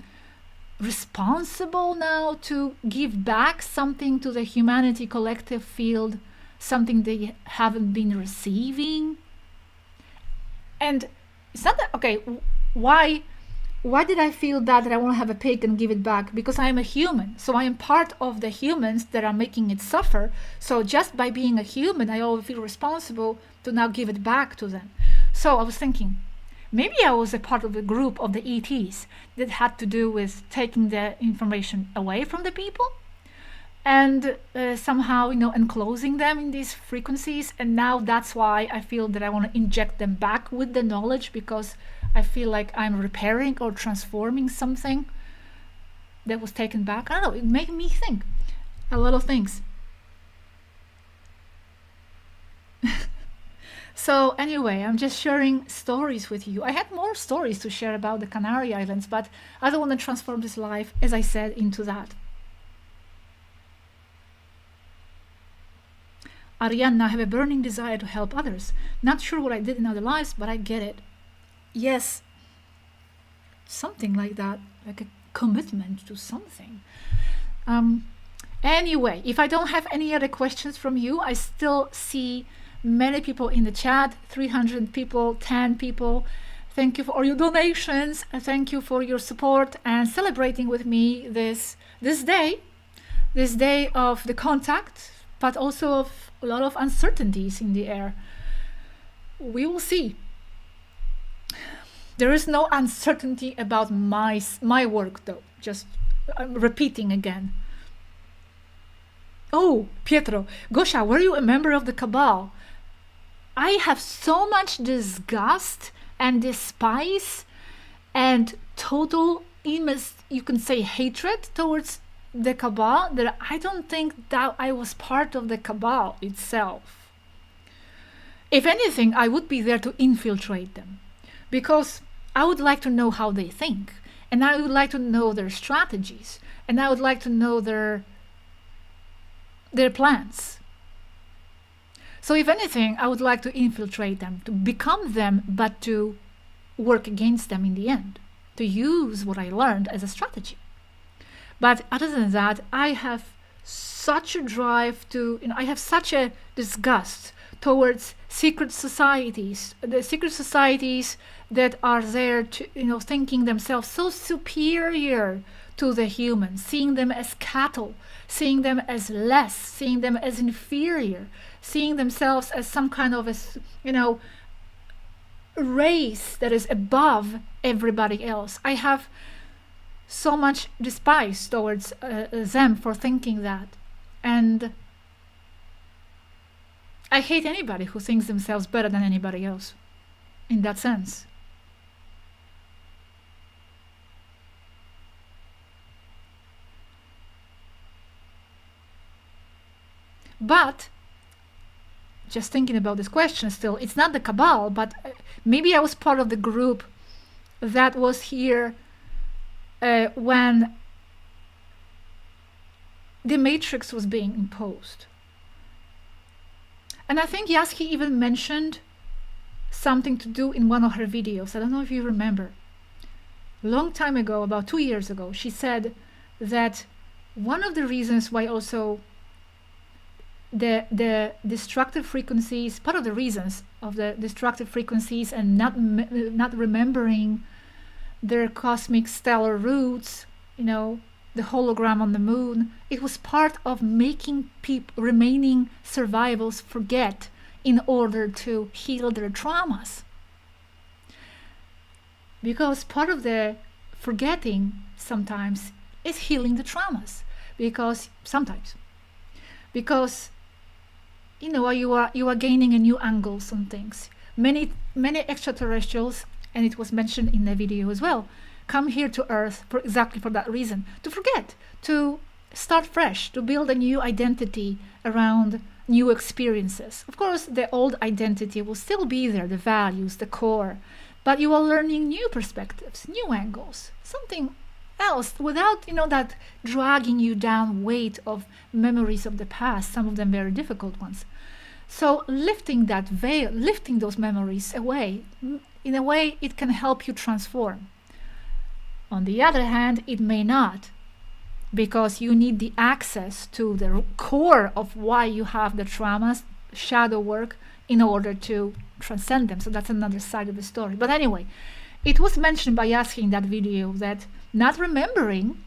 responsible now to give back something to the humanity collective field, something they haven't been receiving? And it's not that, okay, why did I feel that I want to have a pig and give it back? Because I am a human. So I am part of the humans that are making it suffer. So just by being a human, I always feel responsible to now give it back to them. So I was thinking, maybe I was a part of a group of the ETs that had to do with taking the information away from the people and somehow, enclosing them in these frequencies. And now that's why I feel that I want to inject them back with the knowledge, because I feel like I'm repairing or transforming something that was taken back. I don't know, it made me think a lot of things. So anyway, I'm just sharing stories with you. I had more stories to share about the Canary Islands, but I don't want to transform this life, as I said, into that. ARIEN, I have a burning desire to help others. Not sure what I did in other lives, but I get it. Yes, something like that, like a commitment to something. Anyway, if I don't have any other questions from you, I still see many people in the chat, 300 people, 10 people. Thank you for all your donations. Thank you for your support and celebrating with me this day of the contact, but also of a lot of uncertainties in the air. We will see. There is no uncertainty about my work, though. Just I'm repeating again. Oh, Pietro, Gosha, were you a member of the Cabal? I have so much disgust and despise and total, you can say, hatred towards the Cabal that I don't think that I was part of the Cabal itself. If anything, I would be there to infiltrate them, because I would like to know how they think, and I would like to know their strategies, and I would like to know their plans. So if anything, I would like to infiltrate them, to become them, but to work against them in the end, to use what I learned as a strategy. But other than that, I have such a drive to, I have such a disgust towards secret societies, the secret societies that are there to, thinking themselves so superior to the humans, seeing them as cattle, seeing them as less, seeing them as inferior, seeing themselves as some kind of a, race that is above everybody else. I have so much despise towards them for thinking that. And I hate anybody who thinks themselves better than anybody else, in that sense. But just thinking about this question still, it's not the Cabal, but maybe I was part of the group that was here when the matrix was being imposed. And I think Yasuki even mentioned something to do in one of her videos. I don't know if you remember. A long time ago, about 2 years ago, she said that one of the reasons why also the destructive frequencies, part of the reasons of the destructive frequencies and not remembering their cosmic stellar roots, the hologram on the moon, it was part of making remaining survivals forget in order to heal their traumas. Because part of the forgetting sometimes is healing the traumas. Because you are gaining a new angles on things. Many extraterrestrials, and it was mentioned in the video as well, come here to Earth exactly for that reason, to forget, to start fresh, to build a new identity around new experiences. Of course, the old identity will still be there, the values, the core, but you are learning new perspectives, new angles, something else, without that dragging you down weight of memories of the past, some of them very difficult ones. So lifting that veil, lifting those memories away, in a way it can help you transform. On the other hand, it may not, because you need the access to the core of why you have the traumas, shadow work, in order to transcend them. So that's another side of the story. But anyway, it was mentioned by Yasuki in that video that not remembering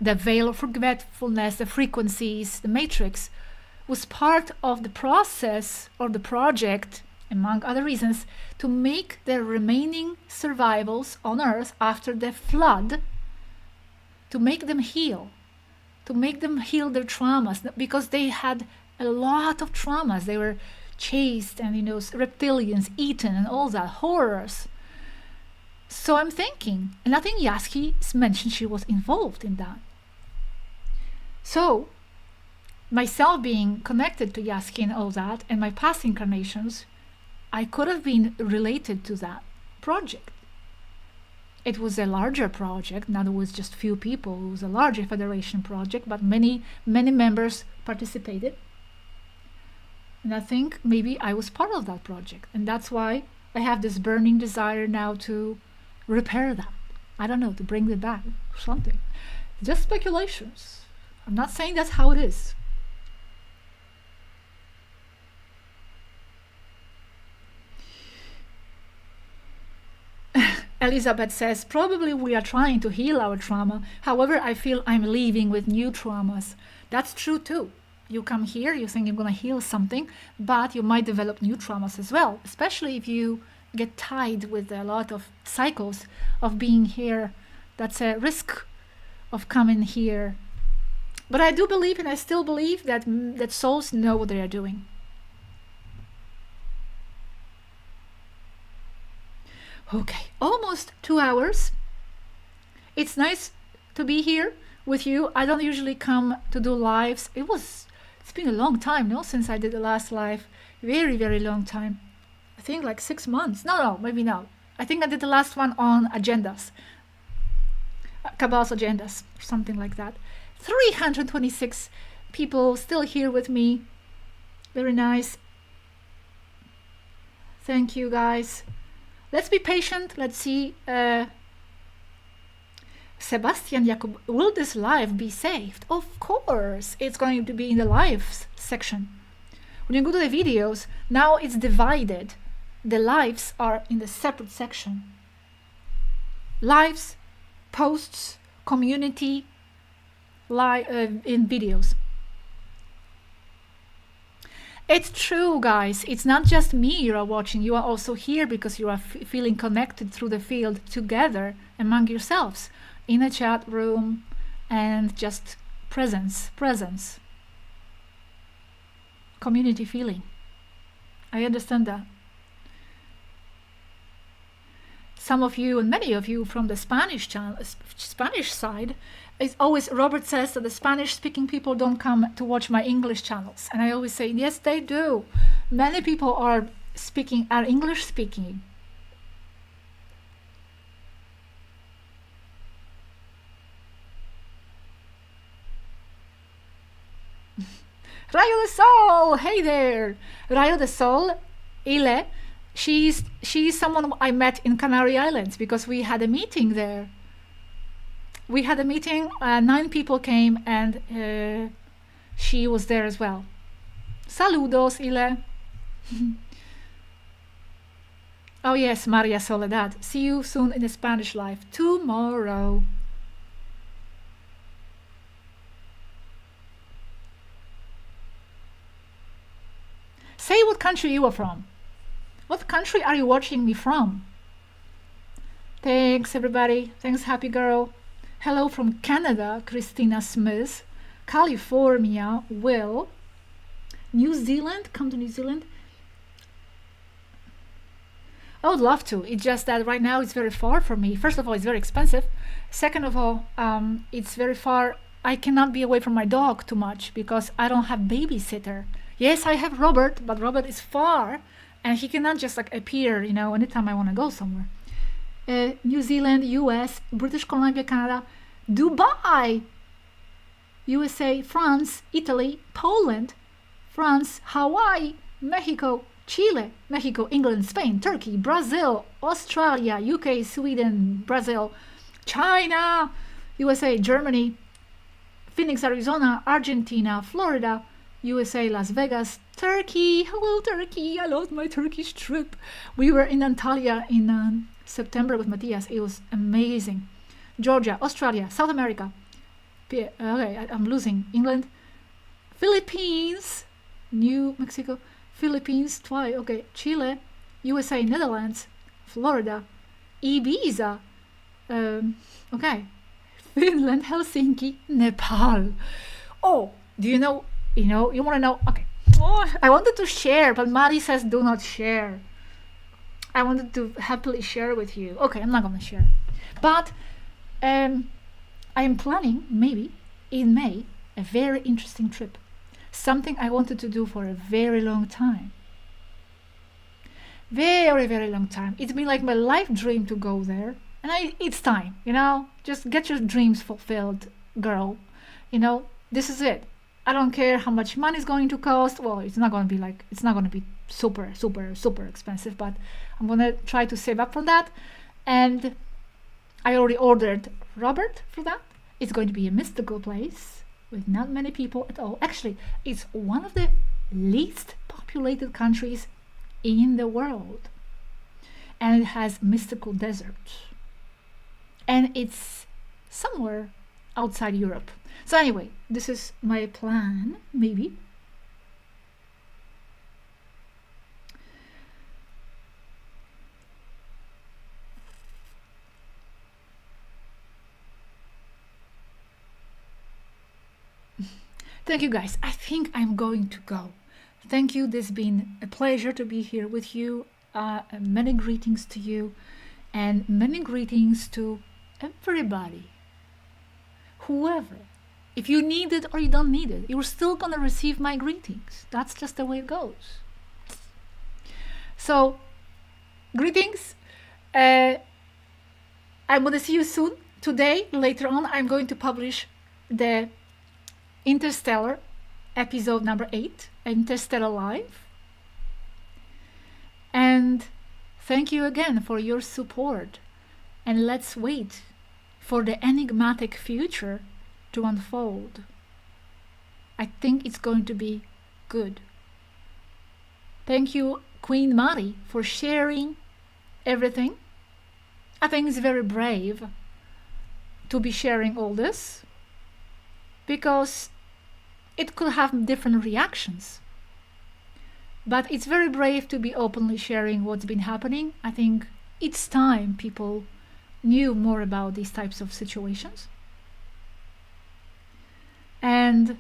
the veil of forgetfulness, the frequencies, the matrix, was part of the process or the project, among other reasons, to make the remaining survivals on Earth after the flood, to make them heal their traumas, because they had a lot of traumas. They were chased and reptilians eaten and all that, horrors. So I'm thinking, and I think Yasuki mentioned she was involved in that. So myself being connected to Yasuki and all that, and my past incarnations, I could have been related to that project. It was a larger project, not with just few people. It was a larger federation project, but many members participated. And I think maybe I was part of that project. And that's why I have this burning desire now to repair that. I don't know, to bring it back or something. Just speculations. I'm not saying that's how it is. Elizabeth says, probably we are trying to heal our trauma. However, I feel I'm leaving with new traumas. That's true too. You come here, you think you're going to heal something, but you might develop new traumas as well, especially if you get tied with a lot of cycles of being here. That's a risk of coming here. But I do believe, and I still believe, that souls know what they are doing. Okay, almost 2 hours. It's nice to be here with you. I don't usually come to do lives. It's been a long time, no, since I did the last live. Very, very long time. I think like 6 months. No, maybe not. I think I did the last one on agendas. Kabbalah's agendas, or something like that. 326 people still here with me. Very nice. Thank you, guys. Let's be patient. Let's see. Sebastian Jacob, will this live be saved? Of course, it's going to be in the lives section. When you go to the videos, now it's divided. The lives are in the separate section. Lives, posts, community, in videos. It's true, guys. It's not just me you are watching. You are also here because you are feeling connected through the field together among yourselves in a chat room and just presence. Community feeling. I understand that. Some of you and many of you from the Spanish channel, Spanish side, it's always, Robert says that the Spanish-speaking people don't come to watch my English channels. And I always say, yes, they do. Many people are English-speaking. Rayo de Sol, hey there. Rayo de Sol, Ile, she's someone I met in Canary Islands because we had a meeting there. We had a meeting, 9 people came, and she was there as well. Saludos, Ile. Oh yes, Maria Soledad. See you soon in the Spanish live. Tomorrow. Say what country you are from. What country are you watching me from? Thanks, everybody. Thanks, happy girl. Hello from Canada, Christina Smith. California, Will. New Zealand, come to New Zealand. I would love to. It's just that right now it's very far from me. First of all, it's very expensive. Second of all, it's very far. I cannot be away from my dog too much because I don't have babysitter. Yes, I have Robert, but Robert is far and he cannot just like appear, anytime I want to go somewhere. New Zealand, US, British Columbia, Canada, Dubai, USA, France, Italy, Poland, France, Hawaii, Mexico, Chile, Mexico, England, Spain, Turkey, Brazil, Australia, UK, Sweden, Brazil, China, USA, Germany, Phoenix, Arizona, Argentina, Florida, USA, Las Vegas, Turkey. Hello, Turkey. I lost my Turkish trip. We were in Antalya in September with Matthias. It was amazing. Georgia, Australia, South America. Okay, I'm losing. England, Philippines, New Mexico, Philippines, twice. Okay, Chile, USA, Netherlands, Florida, Ibiza. Okay, Finland, Helsinki, Nepal. Oh, do you know? You want to know? Okay. Oh, I wanted to share, but Mari says do not share. I wanted to happily share with you. Okay, I'm not going to share. But I am planning, maybe, in May, a very interesting trip. Something I wanted to do for a very long time. Very, very long time. It's been like my life dream to go there. And it's time, Just get your dreams fulfilled, girl. This is it. I don't care how much money it's going to cost. Well, it's not going to be super, super, super expensive, but I'm going to try to save up for that. And I already ordered Robert for that. It's going to be a mystical place with not many people at all. Actually, it's one of the least populated countries in the world. And it has mystical deserts. And it's somewhere outside Europe. So anyway, this is my plan, maybe. Thank you, guys. I think I'm going to go. Thank you. This has been a pleasure to be here with you. Many greetings to you and many greetings to everybody. Whoever. If you need it or you don't need it, you're still going to receive my greetings. That's just the way it goes. So, greetings. I'm going to see you soon. Today, later on, I'm going to publish the Interstellar episode number 8, Interstellar Live. And thank you again for your support. And let's wait for the enigmatic future to unfold. I think it's going to be good. Thank you, Queen Mari, for sharing everything. I think it's very brave to be sharing all this because it could have different reactions. But it's very brave to be openly sharing what's been happening. I think it's time people knew more about these types of situations. And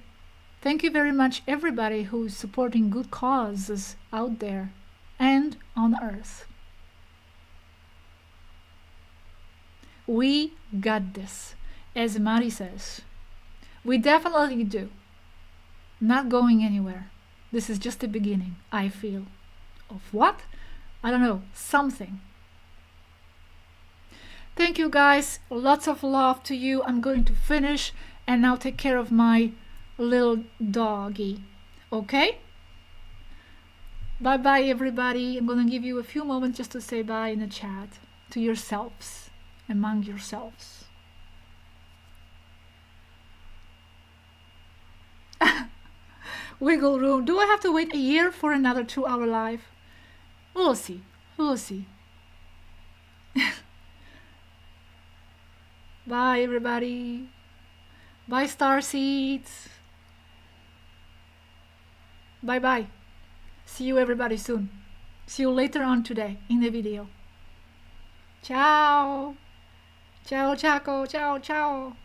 thank you very much, everybody who's supporting good causes out there and on Earth. We got this, as Mari says. We definitely do. Not going anywhere. This is just the beginning, I feel. Of what? I don't know. Something. Thank you, guys. Lots of love to you. I'm going to finish and now take care of my little doggy. Okay? Bye bye, everybody. I'm going to give you a few moments just to say bye in the chat to yourselves, among yourselves. Wiggle room. Do I have to wait a year for another 2-hour live? We'll see. We'll see. Bye, everybody. Bye, starseeds. Bye bye. See you, everybody, soon. See you later on today in the video. Ciao. Ciao, Chaco. Ciao, ciao.